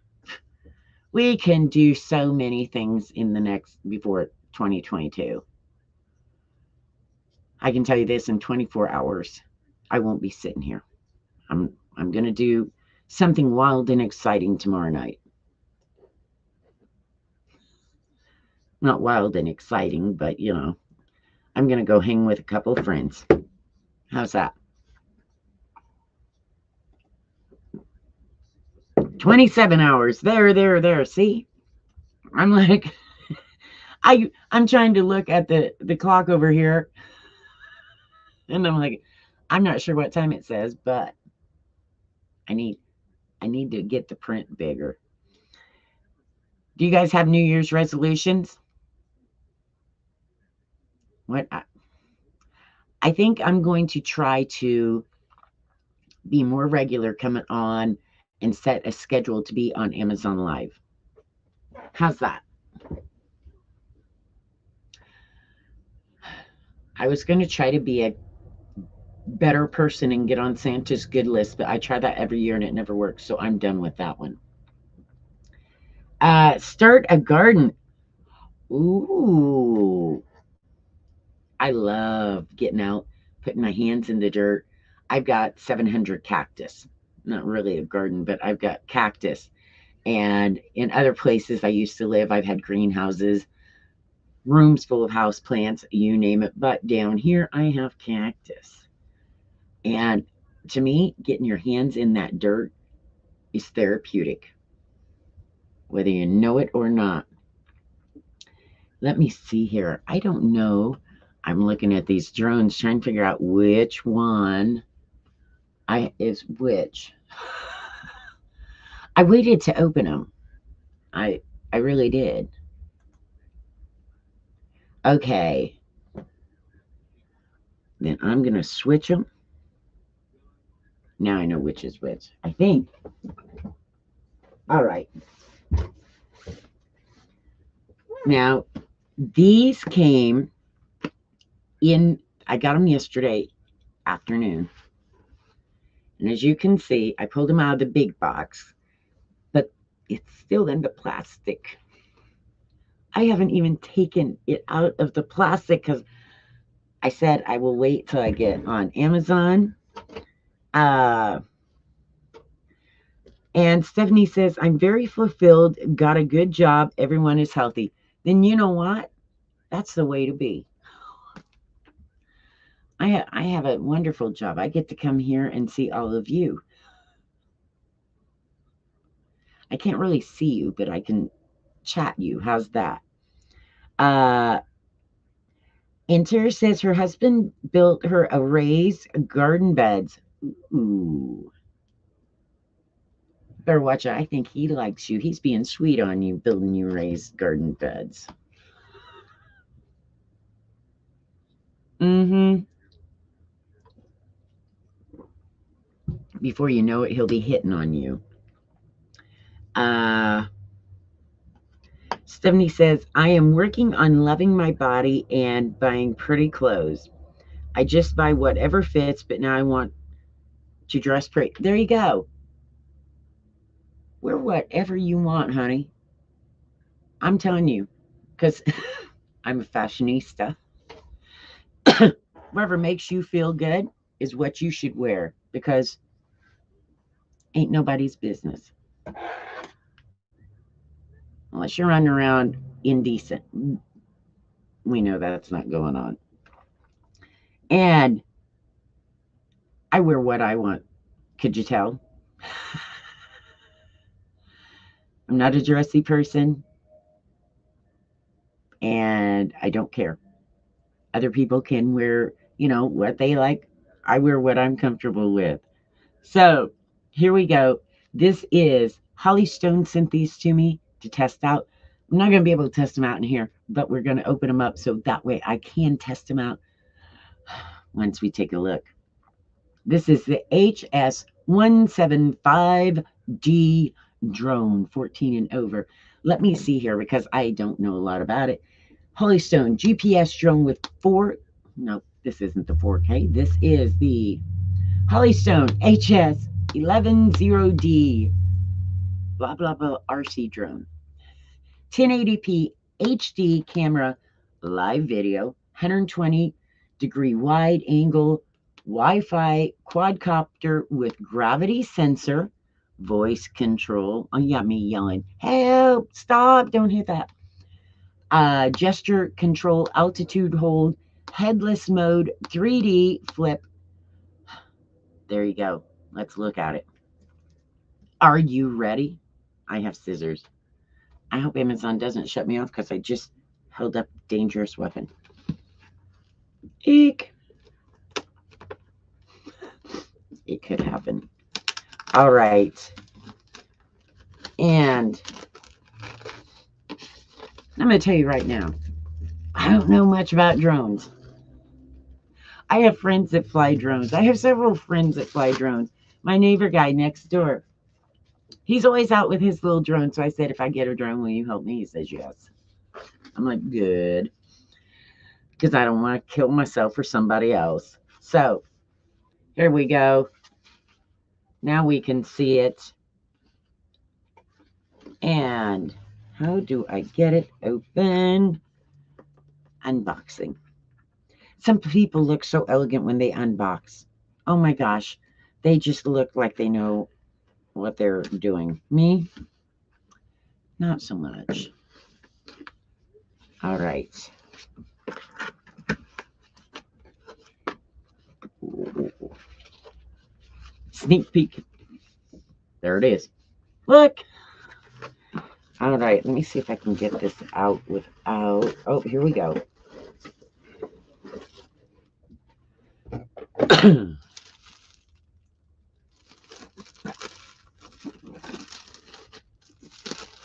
We can do so many things before 2022. I can tell you this, in 24 hours, I won't be sitting here. I'm going to do something wild and exciting tomorrow night. Not wild and exciting, but, I'm going to go hang with a couple of friends. How's that? 27 hours. There. See? I'm like, I'm trying to look at the clock over here, and I'm like, I'm not sure what time it says, but I need to get the print bigger. Do you guys have New Year's resolutions? What I think I'm going to try to be more regular coming on and set a schedule to be on Amazon Live. How's that? I was going to try to be a better person and get on Santa's good list, but I try that every year and it never works, so I'm done with that one. Start a garden. Ooh, I love getting out, putting my hands in the dirt. I've got 700 cactus. Not really a garden, but I've got cactus. And in other places I used to live, I've had greenhouses, rooms full of house plants, you name it. But down here, I have cactus. And to me, getting your hands in that dirt is therapeutic, whether you know it or not. Let me see here. I don't know. I'm looking at these drones, trying to figure out which one is which. I waited to open them. I really did. Okay. Then I'm going to switch them. Now I know which is which, I think. All right. Now, these came in, I got them yesterday afternoon. And as you can see, I pulled them out of the big box, but it's still in the plastic. I haven't even taken it out of the plastic because I said I will wait till I get on Amazon. And Stephanie says, I'm very fulfilled, got a good job, everyone is healthy. Then you know what? That's the way to be. I have a wonderful job. I get to come here and see all of you. I can't really see you, but I can chat you. How's that? Enter says her husband built her a raised garden beds. Ooh. Better watch out. I think he likes you. He's being sweet on you, building you raised garden beds. Mm-hmm. Before you know it, he'll be hitting on you. Stephanie says, I am working on loving my body and buying pretty clothes. I just buy whatever fits, but now I want to dress pretty. There you go. Wear whatever you want, honey. I'm telling you, because I'm a fashionista. Whatever makes you feel good is what you should wear, because ain't nobody's business. Unless you're running around indecent. We know that's not going on. And I wear what I want. Could you tell? I'm not a dressy person. And I don't care. Other people can wear, what they like. I wear what I'm comfortable with. So here we go. This is Holly Stone sent these to me to test out. I'm not going to be able to test them out in here, but we're going to open them up so that way I can test them out once we take a look. This is the HS175D drone, 14 and over. Let me see here because I don't know a lot about it. Holly Stone GPS drone with no, this isn't the 4K. This is the Holly Stone HS110D blah blah blah RC drone. 1080p HD camera, live video, 120-degree wide angle, Wi-Fi quadcopter with gravity sensor, voice control. Oh yeah, me yelling, help, stop, don't hit that. Gesture control, altitude hold, headless mode, 3D flip. There you go. Let's look at it. Are you ready? I have scissors. I hope Amazon doesn't shut me off because I just held up a dangerous weapon. Eek. It could happen. All right. And I'm going to tell you right now, I don't know much about drones. I have friends that fly drones. I have several friends that fly drones. My neighbor guy next door, he's always out with his little drone. So I said, if I get a drone, will you help me? He says, yes. I'm like, good. Because I don't want to kill myself or somebody else. So here we go. Now we can see it. And how do I get it open? Unboxing. Some people look so elegant when they unbox. Oh my gosh. They just look like they know what they're doing. Me? Not so much. All right. Ooh. Sneak peek. There it is. Look. All right. Let me see if I can get this out without. Oh, here we go.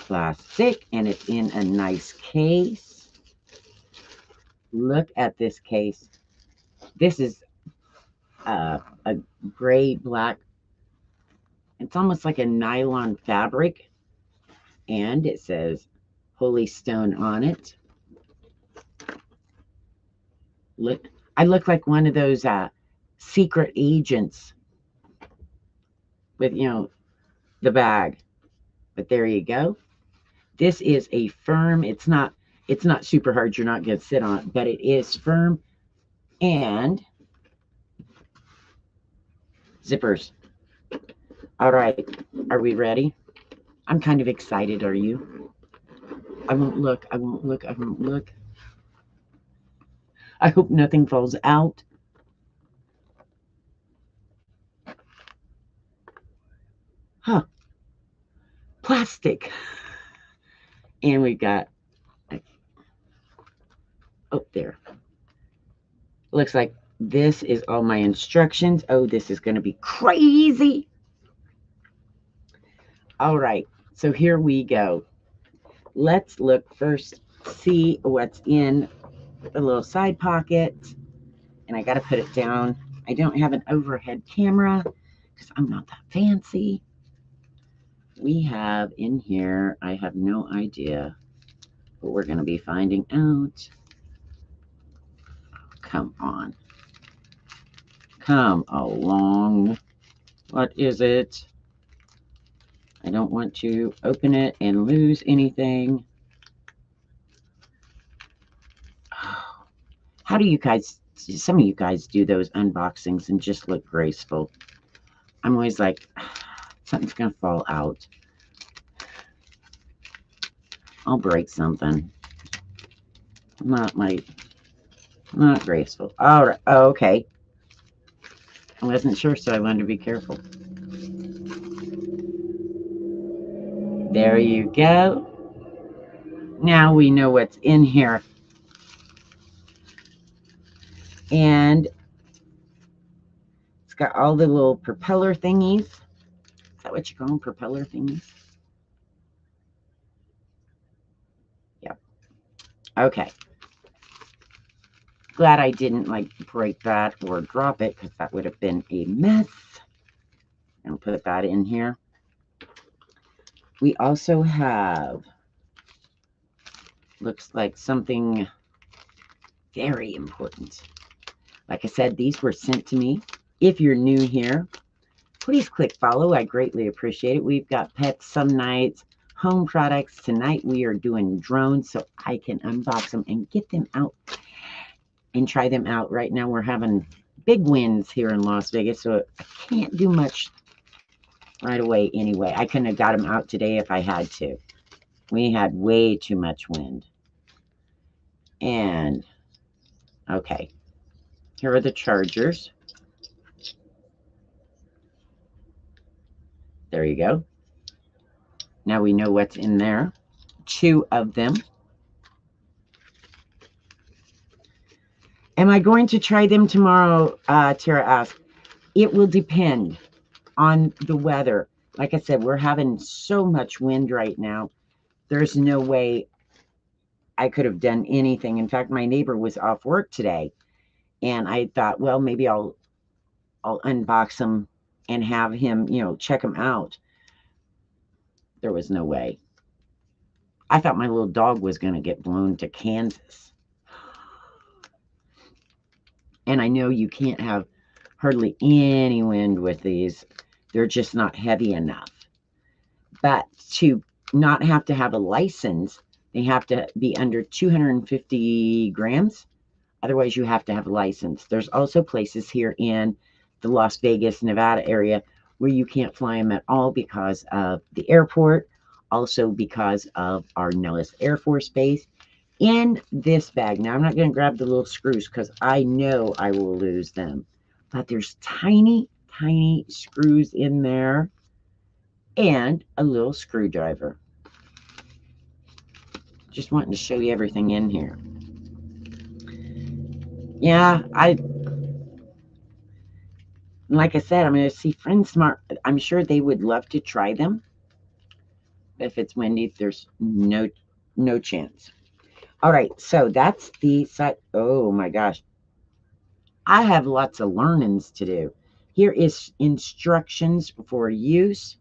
Plastic, and it's in a nice case. Look at this case. This is a gray black. It's almost like a nylon fabric, and it says Holy Stone on it. Look, I look like one of those secret agents with, you know, the bag. But there you go. This is a firm. It's not super hard. You're not going to sit on it, but it is firm. And zippers. All right. Are we ready? I'm kind of excited. Are you? I won't look. I won't look. I won't look. I hope nothing falls out. Huh. Plastic. And we got, oh, there. Looks like this is all my instructions. Oh, this is going to be crazy. All right. So here we go. Let's look first, see what's in the little side pocket. And I got to put it down. I don't have an overhead camera because I'm not that fancy. We have in here, I have no idea what we're going to be finding out. Come on. Come along. What is it? I don't want to open it and lose anything. How do you guys, some of you guys do those unboxings and just look graceful. I'm always like, something's going to fall out. I'll break something. Not graceful. All right. Oh, okay. I wasn't sure, so I wanted to be careful. There you go. Now we know what's in here. And it's got all the little propeller thingies. Is that what you call them? Propeller thingies? Yep. Okay. Glad I didn't like break that or drop it because that would have been a mess. And put that in here. We also have, looks like something very important. Like I said, these were sent to me. If you're new here, please click follow. I greatly appreciate it. We've got pets some nights, home products. Tonight we are doing drones so I can unbox them and get them out and try them out. Right now we're having big winds here in Las Vegas, so I can't do much right away anyway. I couldn't have got them out today if I had to. We had way too much wind. And, okay. Here are the chargers. There you go. Now we know what's in there. 2 of them. Am I going to try them tomorrow? Tara asked. It will depend on the weather. Like I said, we're having so much wind right now. There's no way I could have done anything. In fact, my neighbor was off work today, and I thought, well, maybe I'll unbox them and have him, check them out. There was no way. I thought my little dog was going to get blown to Kansas. And I know you can't have hardly any wind with these. They're just not heavy enough. But to not have to have a license, they have to be under 250 grams. Otherwise, you have to have a license. There's also places here in the Las Vegas, Nevada area where you can't fly them at all because of the airport, also because of our Nellis Air Force Base. In this bag, now I'm not going to grab the little screws because I know I will lose them, but there's tiny, tiny screws in there and a little screwdriver. Just wanting to show you everything in here. Yeah, like I said, I'm going to see Friend Smart. I'm sure they would love to try them. If it's windy, there's no chance. All right, so that's the side. Oh my gosh. I have lots of learnings to do. Here is instructions for use.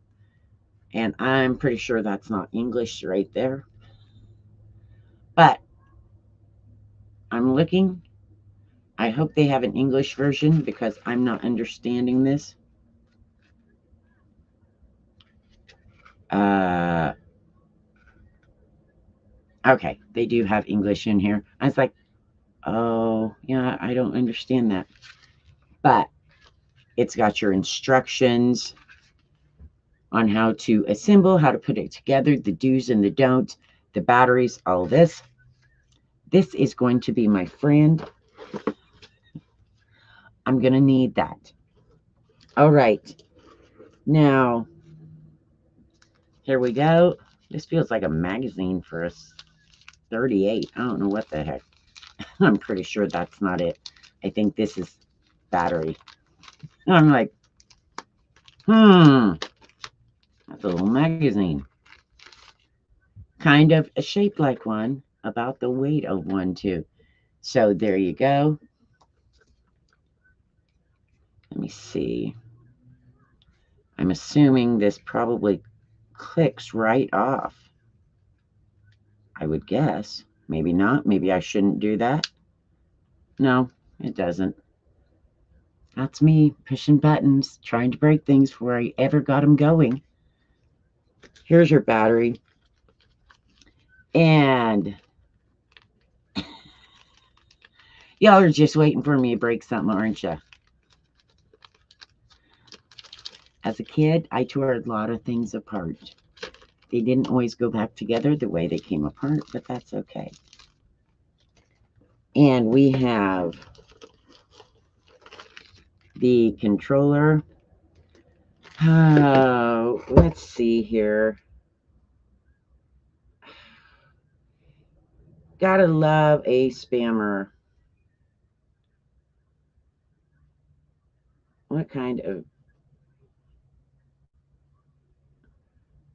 And I'm pretty sure that's not English right there. But I'm looking. I hope they have an English version because I'm not understanding this. Okay, they do have English in here. I was like, oh, yeah, I don't understand that. But it's got your instructions on how to assemble, how to put it together, the do's and the don'ts, the batteries, all this. This is going to be my friend. I'm going to need that. All right. Now, here we go. This feels like a magazine for us. 38. I don't know what the heck. I'm pretty sure that's not it. I think this is battery. And I'm like, that's a little magazine. Kind of shaped like one, about the weight of one too. So there you go. Let me see. I'm assuming this probably clicks right off. I would guess. Maybe not. Maybe I shouldn't do that. No, it doesn't. That's me pushing buttons, trying to break things before I ever got them going. Here's your battery. And y'all are just waiting for me to break something, aren't you? As a kid, I tore a lot of things apart. They didn't always go back together the way they came apart, but that's okay. And we have the controller. Let's see here. Gotta love a spammer. What kind of...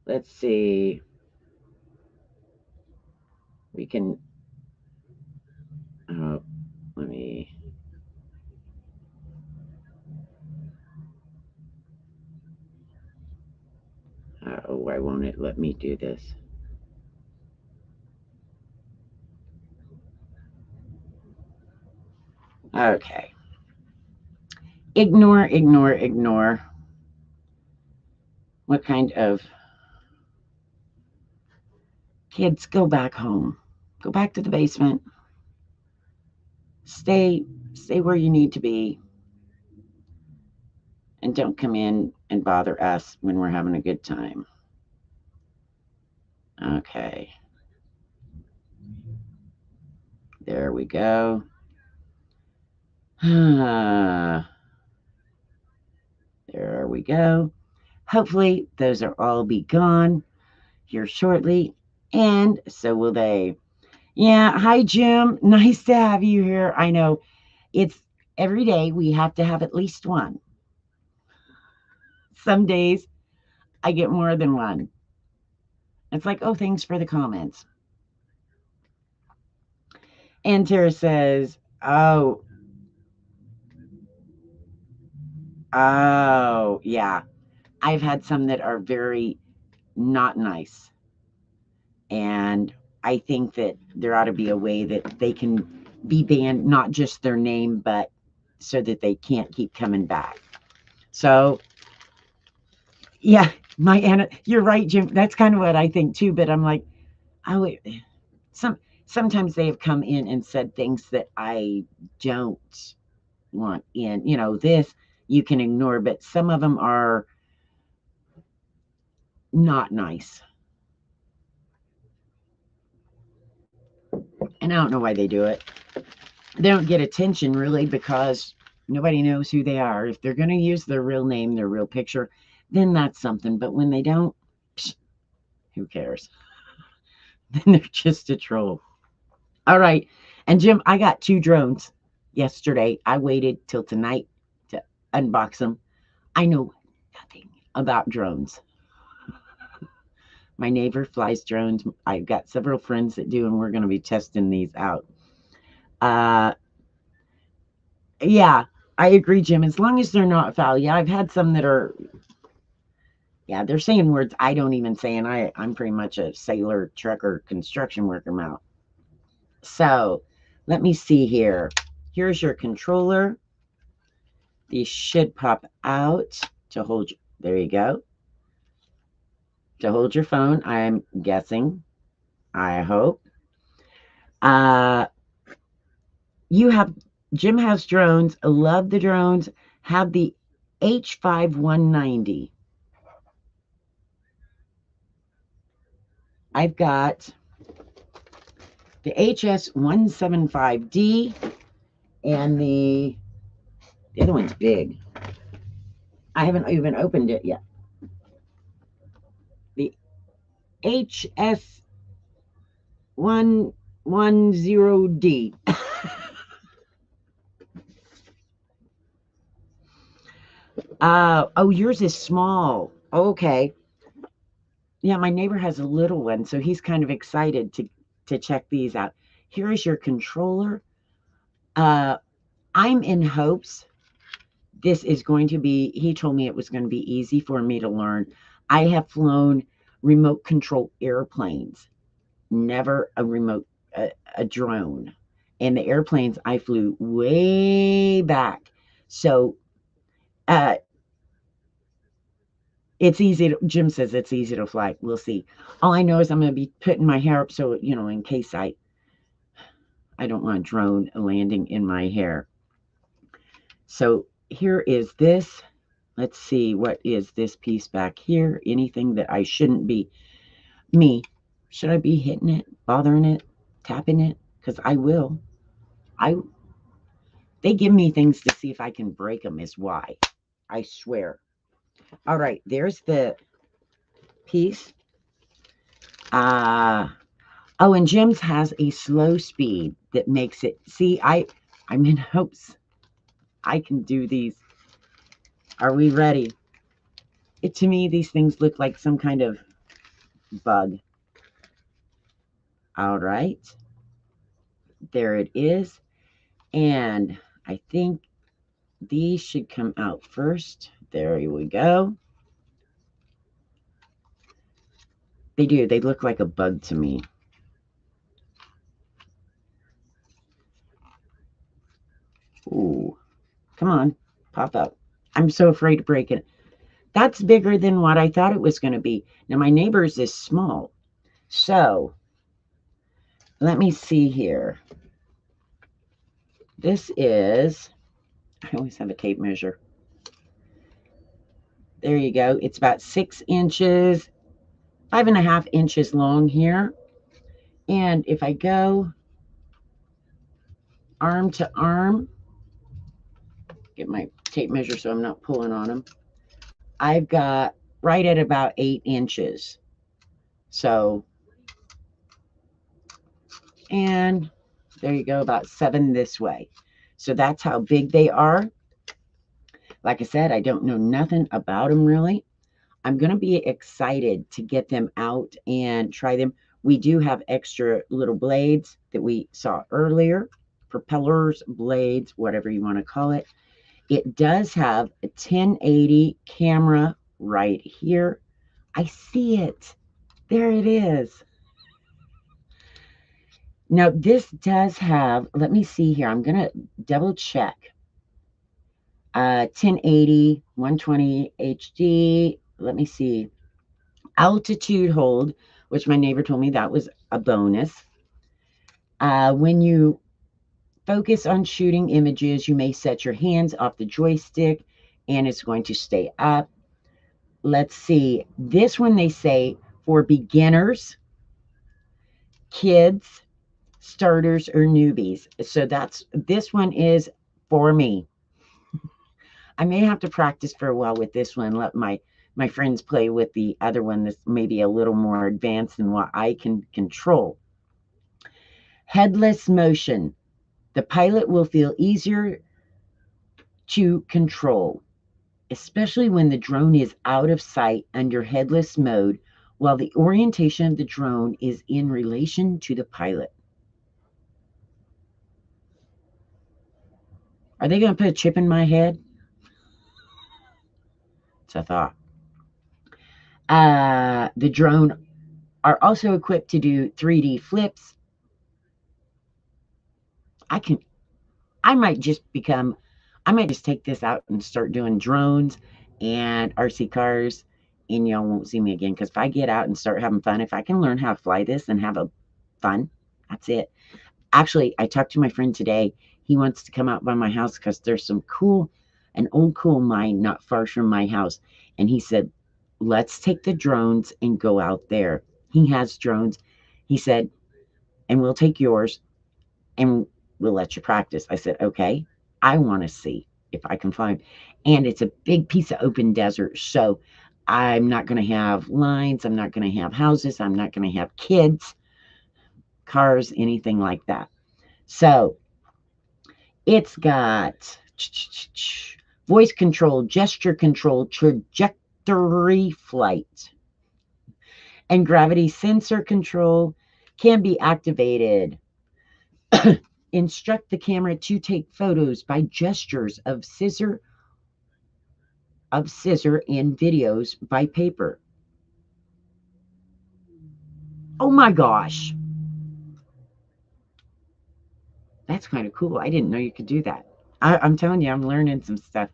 Let's see. We can... Oh, let me... Oh, why won't it let me do this? Okay. Ignore, ignore, ignore. What kind of... Kids, go back home. Go back to the basement. Stay where you need to be. And don't come in and bother us when we're having a good time. Okay. There we go. There we go. Hopefully, those will all be gone here shortly, and so will they. Yeah, hi, Jim. Nice to have you here. I know It's every day we have to have at least one. Some days I get more than one. It's like, oh, thanks for the comments. And Tara says, oh, yeah. I've had some that are very not nice. And I think that there ought to be a way that they can be banned, not just their name, but so that they can't keep coming back. So, yeah, you're right, Jim. That's kind of what I think too. But I'm like, oh, sometimes they have come in and said things that I don't want in. This you can ignore, but some of them are not nice. And I don't know why they do it. They don't get attention really because nobody knows who they are. If they're going to use their real name, their real picture, then that's something. But when they don't, who cares? Then they're just a troll. All right. And Jim, I got 2 drones yesterday. I waited till tonight to unbox them. I know nothing about drones. My neighbor flies drones. I've got several friends that do, and we're going to be testing these out. Yeah, I agree, Jim. As long as they're not foul. Yeah, I've had some that are, yeah, they're saying words I don't even say, and I'm pretty much a sailor, trucker, construction worker mouth. So let me see here. Here's your controller. These should pop out to hold. There you go. To hold your phone, I'm guessing. I hope. Jim has drones. Love the drones. Have the H5190. I've got the HS175D and the other one's big. I haven't even opened it yet. The HS110D. Oh, yours is small. Okay. Yeah, my neighbor has a little one, so he's kind of excited to check these out. Here is your controller. I'm in hopes this is going to be, he told me it was going to be easy for me to learn. I have flown remote control airplanes, never a drone. And the airplanes I flew way back. So it's easy Jim says it's easy to fly. We'll see. All I know is I'm going to be putting my hair up so, in case I don't want a drone landing in my hair. So here is this. Let's see, what is this piece back here? Anything that I shouldn't be, should I be hitting it, bothering it, tapping it? Because I will. They give me things to see if I can break them is why. I swear. All right, there's the piece. Oh, and Jim's has a slow speed that makes it, see, I'm in hopes I can do these. Are we ready? To me, these things look like some kind of bug. All right. There it is. And I think these should come out first. There we go. They do. They look like a bug to me. Ooh. Come on. Pop up. I'm so afraid to break it. That's bigger than what I thought it was going to be. Now, my neighbor's is small. So, let me see here. This is, I always have a tape measure. There you go. It's about 6 inches, 5.5 inches long here. And if I go arm to arm, get my tape measure so I'm not pulling on them, I've got right at about 8 inches. So, and there you go, about 7 this way. So that's how big they are. Like I said, I don't know nothing about them really. I'm going to be excited to get them out and try them. We do have extra little blades that we saw earlier, propellers, blades, whatever you want to call it. It does have a 1080 camera right here. I see it. There it is. Now this does have, let me see here. I'm going to double check. 1080, 120 HD. Let me see. Altitude hold, which my neighbor told me that was a bonus. When you focus on shooting images, you may set your hands off the joystick and it's going to stay up. Let's see. This one they say for beginners, kids, starters, or newbies. So this one is for me. I may have to practice for a while with this one. Let my friends play with the other one that's maybe a little more advanced than what I can control. Headless motion. The pilot will feel easier to control, especially when the drone is out of sight under headless mode, while the orientation of the drone is in relation to the pilot. Are they going to put a chip in my head? It's a thought. The drone are also equipped to do 3D flips. I might just take this out and start doing drones and RC cars, and y'all won't see me again. Because if I get out and start having fun, if I can learn how to fly this and have a fun, that's it. Actually, I talked to my friend today. He wants to come out by my house because there's an old coal mine not far from my house. And he said, let's take the drones and go out there. He has drones. He said, and we'll take yours and we'll let you practice. I said, okay, I want to see if I can fly. And it's a big piece of open desert. So I'm not going to have lines. I'm not going to have houses. I'm not going to have kids, cars, anything like that. So it's got voice control, gesture control, trajectory flight, and gravity sensor control can be activated. Instruct the camera to take photos by gestures of scissor and videos by paper. Oh my gosh. That's kind of cool. I didn't know you could do that. I'm telling you, I'm learning some stuff.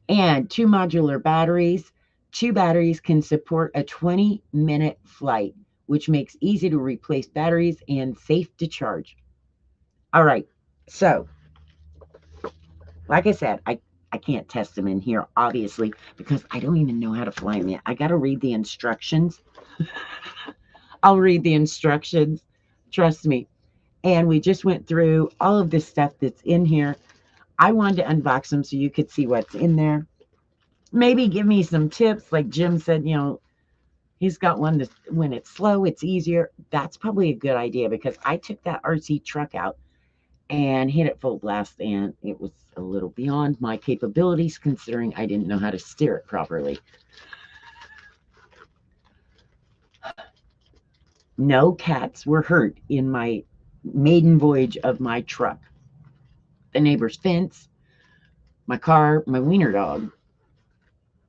And 2 modular batteries. 2 batteries can support a 20-minute flight, which makes easy to replace batteries and safe to charge. All right. So, like I said, I can't test them in here, obviously, because I don't even know how to fly them yet. I got to read the instructions. I'll read the instructions. Trust me. And we just went through all of this stuff that's in here. I wanted to unbox them so you could see what's in there. Maybe give me some tips. Like Jim said, you know, he's got one that when it's slow, it's easier. That's probably a good idea because I took that RC truck out and hit it full blast, and it was a little beyond my capabilities considering I didn't know how to steer it properly. No cats were hurt in my maiden voyage of my truck. The neighbor's fence, my car, my wiener dog,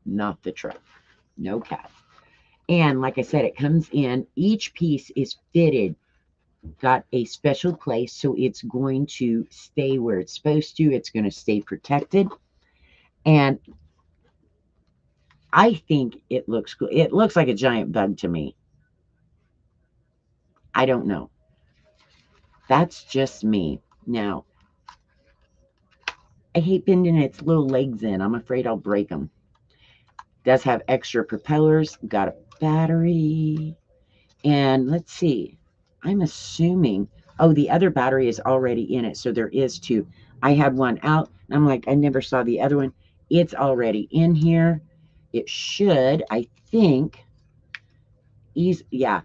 not the truck. No cats. And like I said, it comes in, each piece is fitted, got a special place, so it's going to stay where it's supposed to. It's going to stay protected. And I think it looks cool. It looks like a giant bug to me. I don't know. That's just me. Now, I hate bending its little legs in. I'm afraid I'll break them. Does have extra propellers. Got a battery. And let's see. I'm assuming, oh, the other battery is already in it. So there is 2. I had one out. And I'm like, I never saw the other one. It's already in here. It should, I think, yeah,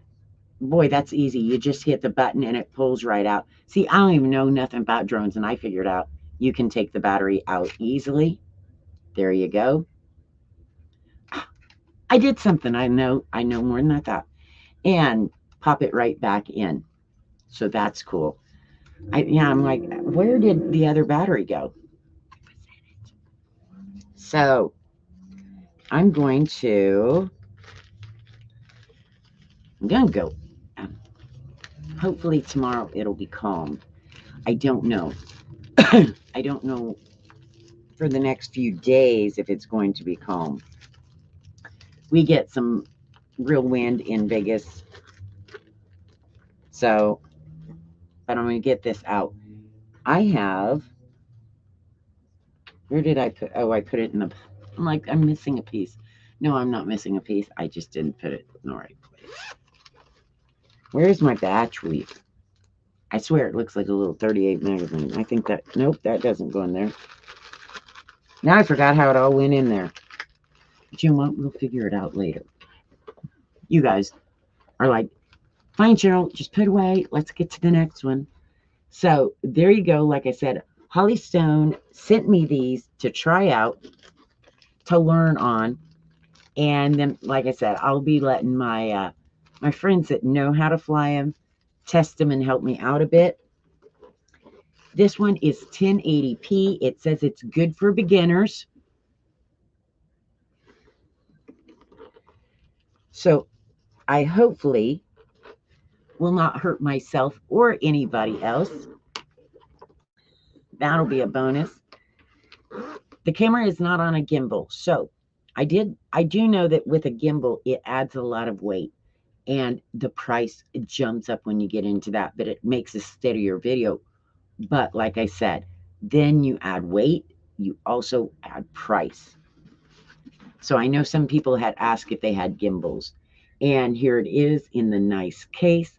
Boy, that's easy. You just hit the button and it pulls right out. See, I don't even know nothing about drones, and I figured out you can take the battery out easily. There you go. I did something. I know more than I thought. And pop it right back in. So that's cool. I'm like, where did the other battery go? So I'm going to go. Hopefully tomorrow it'll be calm. I don't know. I don't know for the next few days if it's going to be calm. We get some real wind in Vegas. So, but I'm going to get this out. I have, where did I put, oh, I put it in the, I'm like, I'm missing a piece. No, I'm not missing a piece. I just didn't put it in the right place. Where's my batch weave? I swear it looks like a little 38 magazine. I think that, nope, that doesn't go in there. Now I forgot how it all went in there. But you know what? We'll figure it out later. You guys are like, fine, Cheryl, just put away. Let's get to the next one. So there you go. Like I said, Holly Stone sent me these to try out, to learn on. And then, like I said, I'll be letting my my friends that know how to fly them test them and help me out a bit. This one is 1080p. It says it's good for beginners. So I hopefully will not hurt myself or anybody else. That'll be a bonus. The camera is not on a gimbal. So I do know that with a gimbal, it adds a lot of weight. And the price jumps up when you get into that, but it makes a steadier video. But like I said, then you add weight, you also add price. So I know some people had asked if they had gimbals, and here it is in the nice case.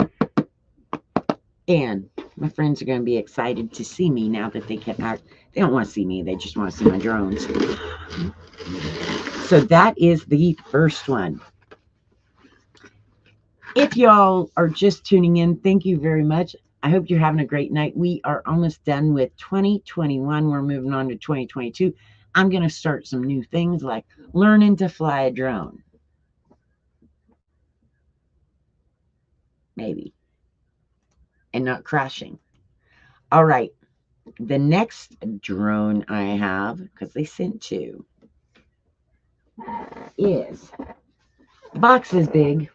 And my friends are going to be excited to see me now that they can act. They don't want to see me, they just want to see my drones. So that is the first one. If y'all are just tuning in, thank you very much. I hope you're having a great night. We are almost done with 2021. We're moving on to 2022. I'm going to start some new things like learning to fly a drone. Maybe. And not crashing. All right. The next drone I have, because they sent two, is, the box is big.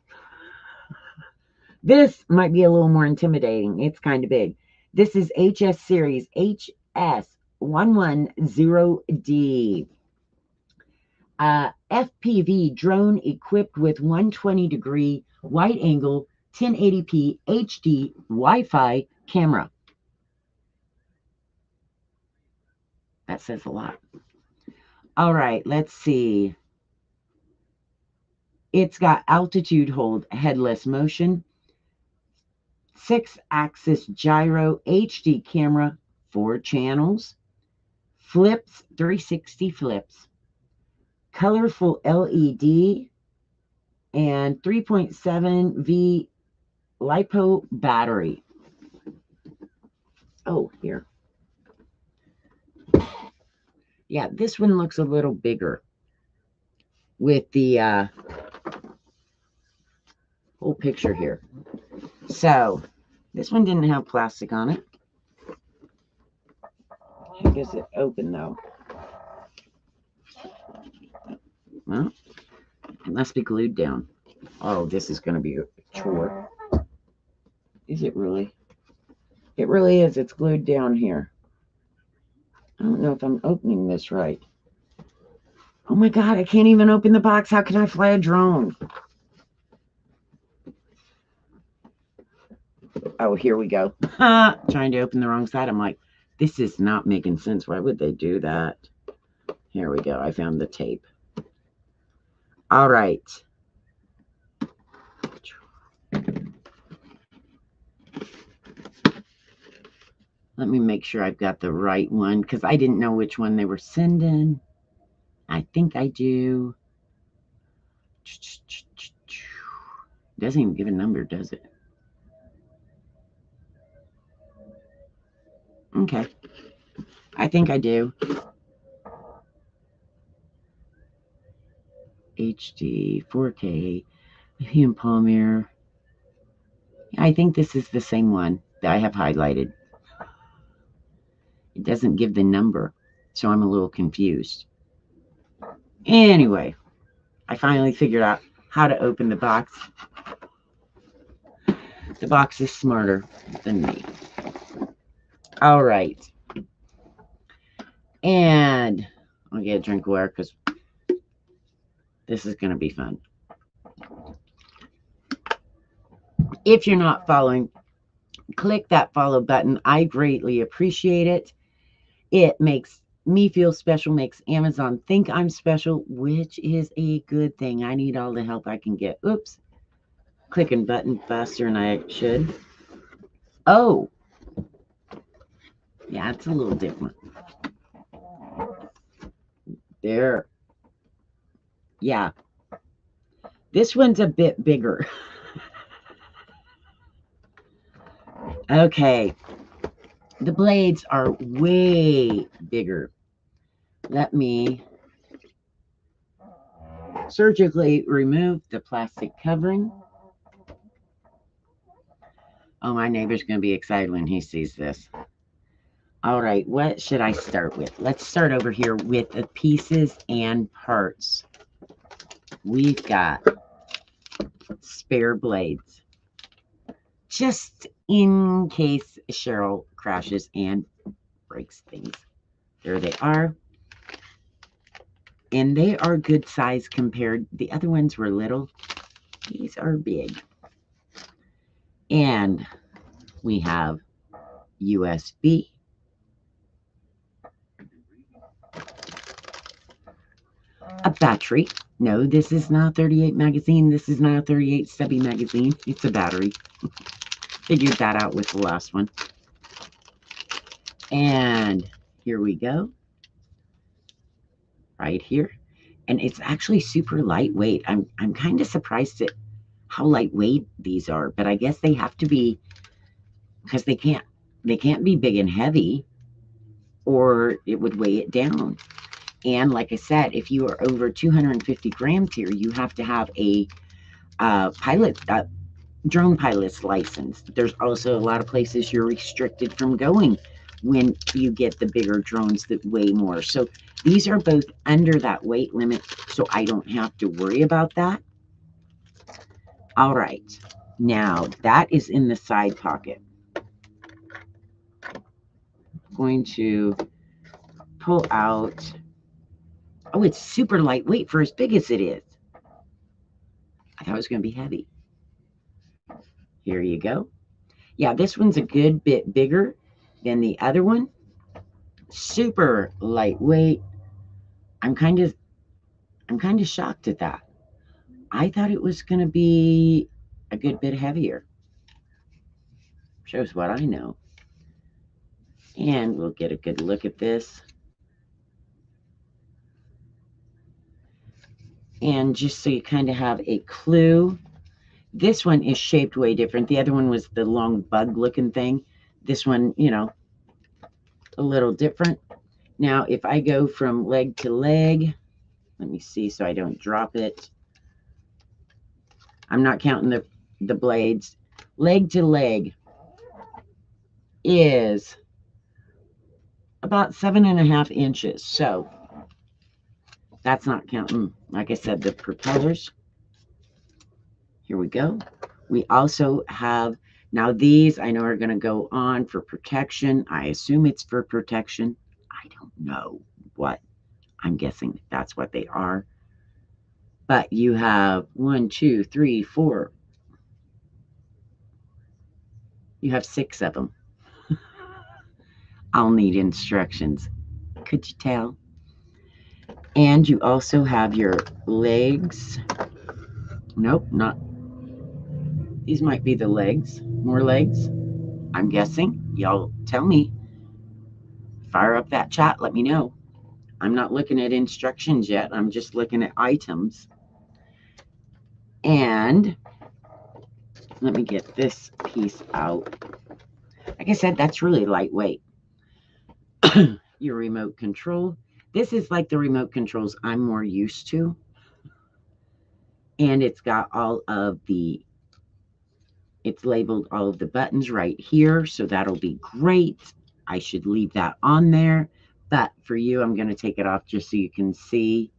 This might be a little more intimidating. It's kind of big. This is HS Series HS110D. FPV drone equipped with 120-degree wide angle 1080p HD Wi-Fi camera. That says a lot. All right, let's see. It's got altitude hold, headless motion, 6-axis gyro, HD camera, 4 channels, flips, 360 flips, colorful LED, and 3.7V LiPo battery. Oh, here. Yeah, this one looks a little bigger with the whole picture here. So this one didn't have plastic on it. I guess it open though. Well, it must be glued down. Oh, this is going to be a chore. Is it really? It really is. It's glued down here. I don't know if I'm opening this right. Oh my God, I can't even open the box. How can I fly a drone? Oh, here we go. Trying to open the wrong side. I'm like, this is not making sense. Why would they do that? Here we go. I found the tape. All right. Let me make sure I've got the right one because I didn't know which one they were sending. I think I do. Doesn't even give a number, does it? Okay. I think I do. HD, 4K, lithium polymer. I think this is the same one that I have highlighted. It doesn't give the number, so I'm a little confused. Anyway, I finally figured out how to open the box. The box is smarter than me. All right. And I'll get a drink of water because this is going to be fun. If you're not following, click that follow button. I greatly appreciate it. It makes me feel special, makes Amazon think I'm special, which is a good thing. I need all the help I can get. Oops. Clicking button faster than I should. Oh. Yeah, it's a little different. There. Yeah. This one's a bit bigger. Okay. The blades are way bigger. Let me surgically remove the plastic covering. Oh, my neighbor's going to be excited when he sees this. All right, what should I start with? Let's start over here with the pieces and parts. We've got spare blades, just in case Cheryl crashes and breaks things. There they are. And they are good size compared. The other ones were little. These are big. And we have USB. A battery. No, this is not a 38 magazine. This is not a 38 stubby magazine. It's a battery. Figured that out with the last one. And here we go. Right here. And it's actually super lightweight. I'm kind of surprised at how lightweight these are, but I guess they have to be because they can't be big and heavy or it would weigh it down. And like I said, if you are over 250 grams here, you have to have a drone pilot's license. There's also a lot of places you're restricted from going when you get the bigger drones that weigh more. So these are both under that weight limit, so I don't have to worry about that. All right, now that is in the side pocket. I'm going to pull out. Oh, it's super lightweight for as big as it is. I thought it was going to be heavy. Here you go. Yeah, this one's a good bit bigger than the other one. Super lightweight. I'm kind of shocked at that. I thought it was going to be a good bit heavier. Shows what I know. And we'll get a good look at this. And just so you kind of have a clue, this one is shaped way different. The other one was the long bug looking thing. This one, you know, a little different. Now, if I go from leg to leg, let me see so I don't drop it. I'm not counting the blades. Leg to leg is about 7.5 inches. So that's not counting, like I said, the propellers. Here we go. We also have, now these I know are going to go on for protection. I assume it's for protection. I don't know what. I'm guessing that's what they are. But you have 1, 2, 3, 4. You have 6 of them. I'll need instructions. Could you tell? And you also have your legs. Nope, not. These might be the legs. More legs, I'm guessing. Y'all tell me. Fire up that chat. Let me know. I'm not looking at instructions yet. I'm just looking at items. And let me get this piece out. Like I said, that's really lightweight. your remote control. This is like the remote controls I'm more used to. And it's got it's labeled all of the buttons right here. So that'll be great. I should leave that on there. But for you, I'm going to take it off just so you can see,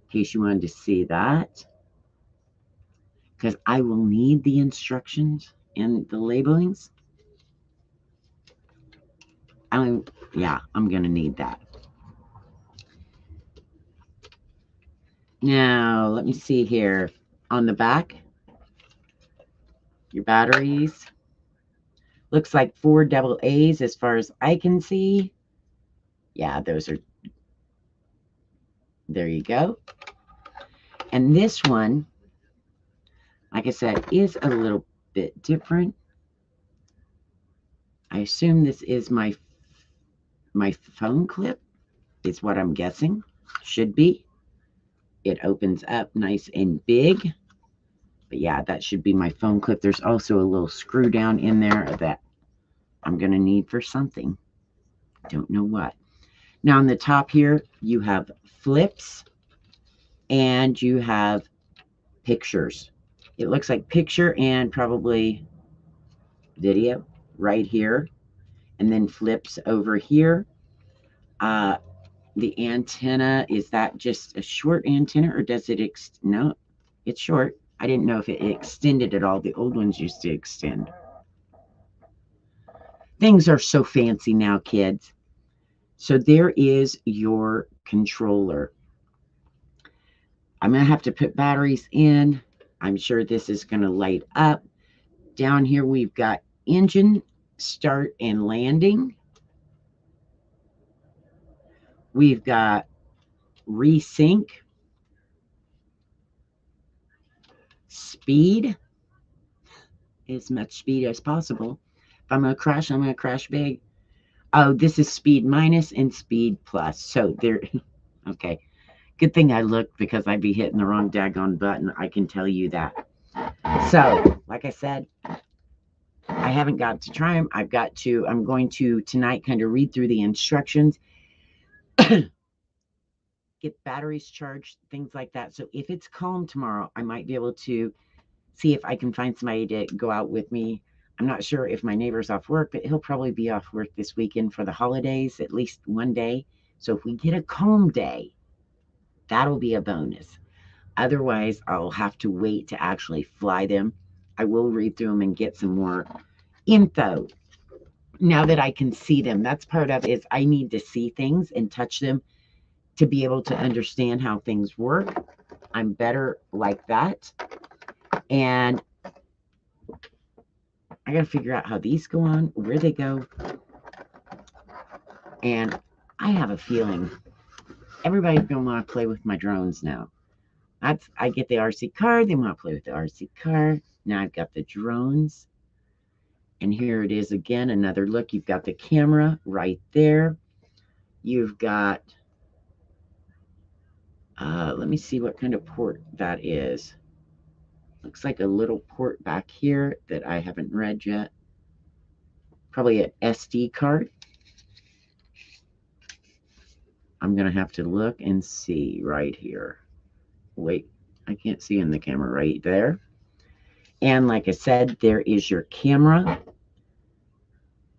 in case you wanted to see that. Because I will need the instructions and the labelings. Yeah, I'm going to need that. Now, let me see here. On the back, your batteries. Looks like 4 double A's as far as I can see. Yeah, those are, there you go. And this one, like I said, is a little bit different. I assume this is my phone clip, is what I'm guessing. Should be. It opens up nice and big. But yeah, that should be my phone clip. There's also a little screw down in there that I'm going to need for something. Don't know what. Now on the top here, you have flips and you have pictures. It looks like picture and probably video right here. And then flips over here. The antenna, is that just a short antenna or does it no, it's short. I didn't know if it extended at all. The old ones used to extend. Things are so fancy now, kids. So there is your controller. I'm going to have to put batteries in. I'm sure this is going to light up. Down here we've got engine, start, and landing. We've got resync, speed, as much speed as possible. If I'm going to crash, I'm going to crash big. Oh, this is speed minus and speed plus. So there, okay. Good thing I looked because I'd be hitting the wrong daggone button. I can tell you that. So, like I said, I haven't got to try them. I'm going to tonight kind of read through the instructions, get batteries charged, things like that. So if it's calm tomorrow, I might be able to see if I can find somebody to go out with me. I'm not sure if my neighbor's off work, but he'll probably be off work this weekend for the holidays, at least one day. So if we get a calm day, that'll be a bonus. Otherwise, I'll have to wait to actually fly them. I will read through them and get some more info now that I can see them. That's part of it, is I need to see things and touch them to be able to understand how things work. I'm better like that. And I got to figure out how these go on, where they go. And I have a feeling everybody's going to want to play with my drones now. I get the RC car. They want to play with the RC car. Now I've got the drones. And here it is again, another look. You've got the camera right there. You've got, let me see what kind of port that is. Looks like a little port back here that I haven't read yet. Probably an SD card. I'm going to have to look and see right here. Wait, I can't see in the camera right there. And like I said, there is your camera.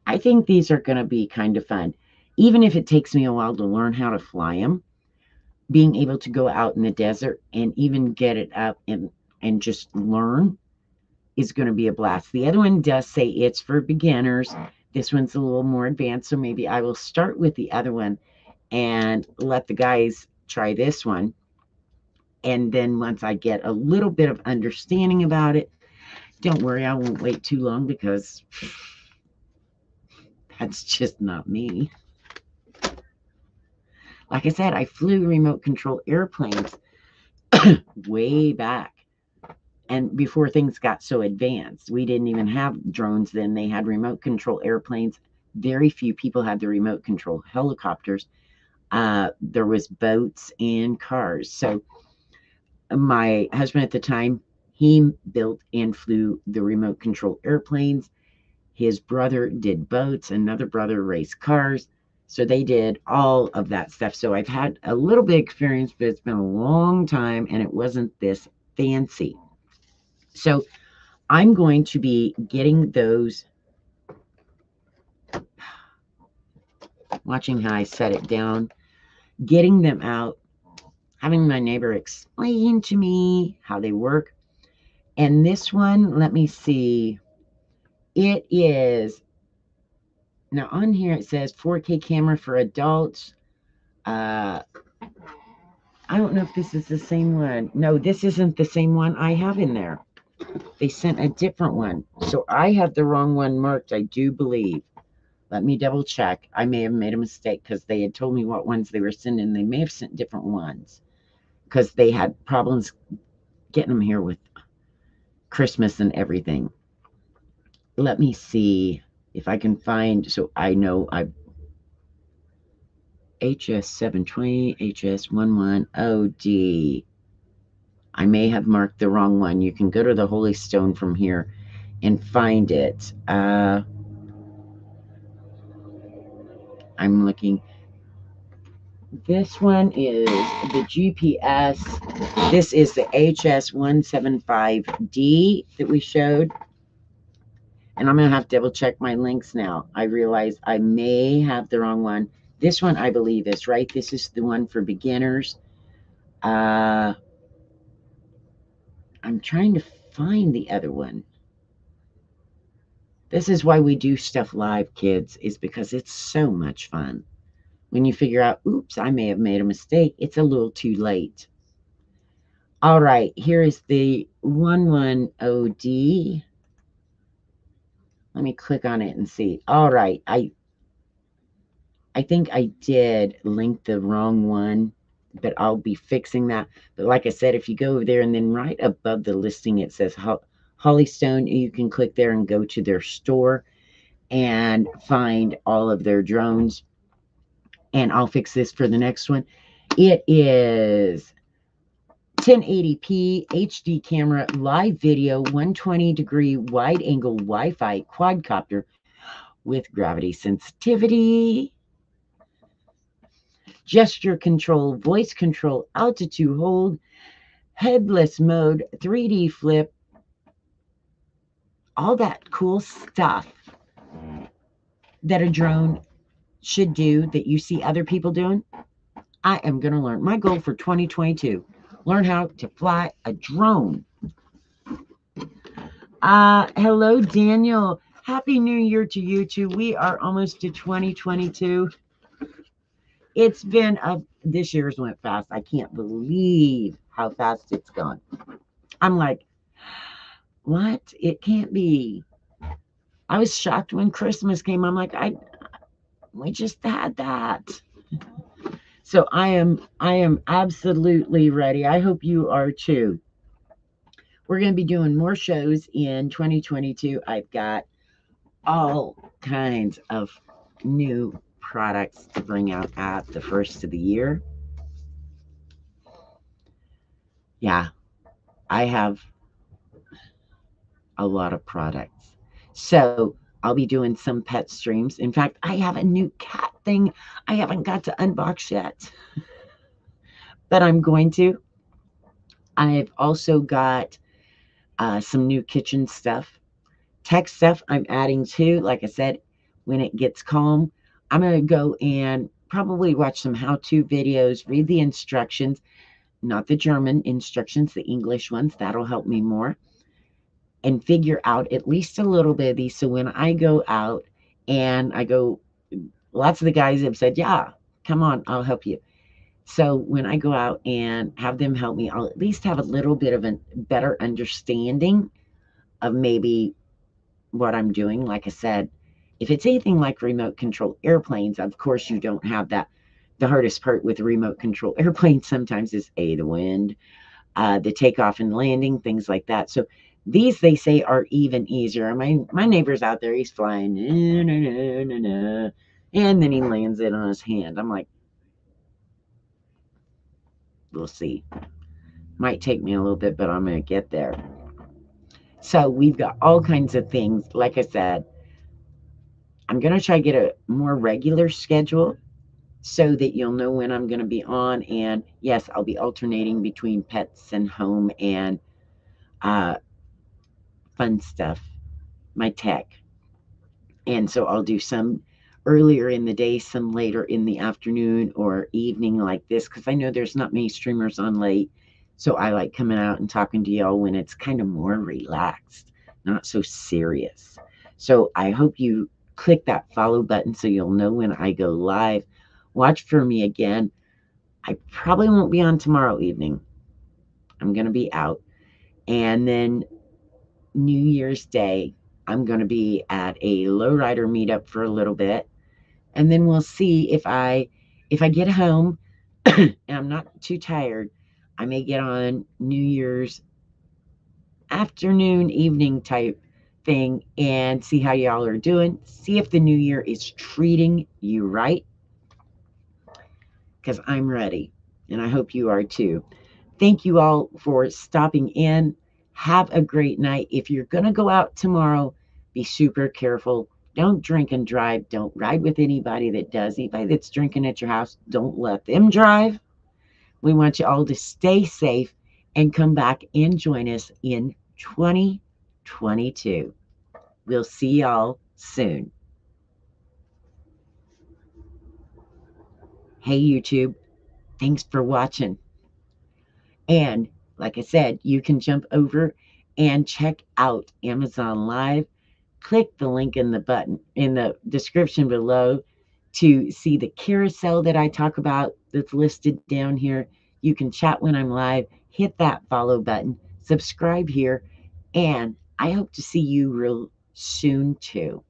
I think these are going to be kind of fun. Even if it takes me a while to learn how to fly them, being able to go out in the desert and even get it up and just learn is going to be a blast. The other one does say it's for beginners. This one's a little more advanced, so maybe I will start with the other one and let the guys try this one. And then once I get a little bit of understanding about it, don't worry, I won't wait too long because that's just not me. Like I said, I flew remote control airplanes way back. And before things got so advanced, we didn't even have drones then. They had remote control airplanes. Very few people had the remote control helicopters. There was boats and cars. So my husband at the time, he built and flew the remote control airplanes. His brother did boats. Another brother raced cars. So they did all of that stuff. So I've had a little bit of experience, but it's been a long time and it wasn't this fancy. So I'm going to be getting those, watching how I set it down, getting them out, having my neighbor explain to me how they work. And this one, let me see. It is, now on here it says 4K camera for adults. I don't know if this is the same one. No, this isn't the same one I have in there. They sent a different one. So I have the wrong one marked, I do believe. Let me double check. I may have made a mistake because they had told me what ones they were sending. They may have sent different ones because they had problems getting them here with Christmas and everything. Let me see if I can find, so I know I HS720, HS11OD. I may have marked the wrong one. You can go to the Holy Stone from here and find it. I'm looking. This one is the GPS. This is the HS175D that we showed. And I'm going to have to double check my links now. I realize I may have the wrong one. This one, I believe, is right. This is the one for beginners. I'm trying to find the other one. This is why we do stuff live, kids, is because it's so much fun. When you figure out, oops, I may have made a mistake, it's a little too late. All right, here is the 11OD. Let me click on it and see. All right, I think I did link the wrong one, but I'll be fixing that. But like I said, if you go over there and then right above the listing, it says Hollystone, you can click there and go to their store and find all of their drones. And I'll fix this for the next one. It is 1080p HD camera, live video, 120-degree wide-angle Wi-Fi quadcopter with gravity sensitivity, gesture control, voice control, altitude hold, headless mode, 3D flip, all that cool stuff that a drone should do that you see other people doing. I am going to learn. My goal for 2022, learn how to fly a drone. Hello, Daniel. Happy New Year to you too. We are almost to 2022. It's been this year's went fast. I can't believe how fast it's gone. I'm like, what? It can't be. I was shocked when Christmas came. I'm like, we just had that. So I am absolutely ready. I hope you are too. We're going to be doing more shows in 2022. I've got all kinds of new products to bring out at the first of the year. Yeah, I have a lot of products. So I'll be doing some pet streams. In fact, I have a new cat thing I haven't got to unbox yet, but I'm going to. I've also got some new kitchen stuff. Tech stuff I'm adding too. Like I said, when it gets calm, I'm going to go and probably watch some how-to videos, read the instructions, not the German instructions, the English ones. That'll help me more. And figure out at least a little bit of these. So when I go out and I go, lots of the guys have said, yeah, come on, I'll help you. So when I go out and have them help me, I'll at least have a little bit of a better understanding of maybe what I'm doing. Like I said, if it's anything like remote control airplanes, of course you don't have that. The hardest part with remote control airplanes sometimes is the wind, the takeoff and landing, things like that. So these, they say, are even easier. My neighbor's out there, he's flying, and then he lands it on his hand. I'm like, we'll see. Might take me a little bit, but I'm going to get there. So we've got all kinds of things. Like I said, I'm going to try to get a more regular schedule so that you'll know when I'm going to be on. And yes, I'll be alternating between pets and home and uh, fun stuff, my tech. And so I'll do some earlier in the day, some later in the afternoon or evening like this, because I know there's not many streamers on late. So I like coming out and talking to y'all when it's kind of more relaxed, not so serious. So I hope you click that follow button so you'll know when I go live. Watch for me again. I probably won't be on tomorrow evening. I'm going to be out. And then New Year's Day, I'm going to be at a lowrider meetup for a little bit, and then we'll see if I get home and I'm not too tired. I may get on New Year's afternoon, evening type thing and see how y'all are doing. See if the new year is treating you right, because I'm ready, and I hope you are too. Thank you all for stopping in. Have a great night. If you're going to go out tomorrow, be super careful. Don't drink and drive. Don't ride with anybody that does. Anybody that's drinking at your house, don't let them drive. We want you all to stay safe and come back and join us in 2022. We'll see y'all soon. Hey, YouTube. Thanks for watching. And like I said, you can jump over and check out Amazon Live. Click the link in the button in the description below to see the carousel that I talk about that's listed down here. You can chat when I'm live, hit that follow button, subscribe here, and I hope to see you real soon too.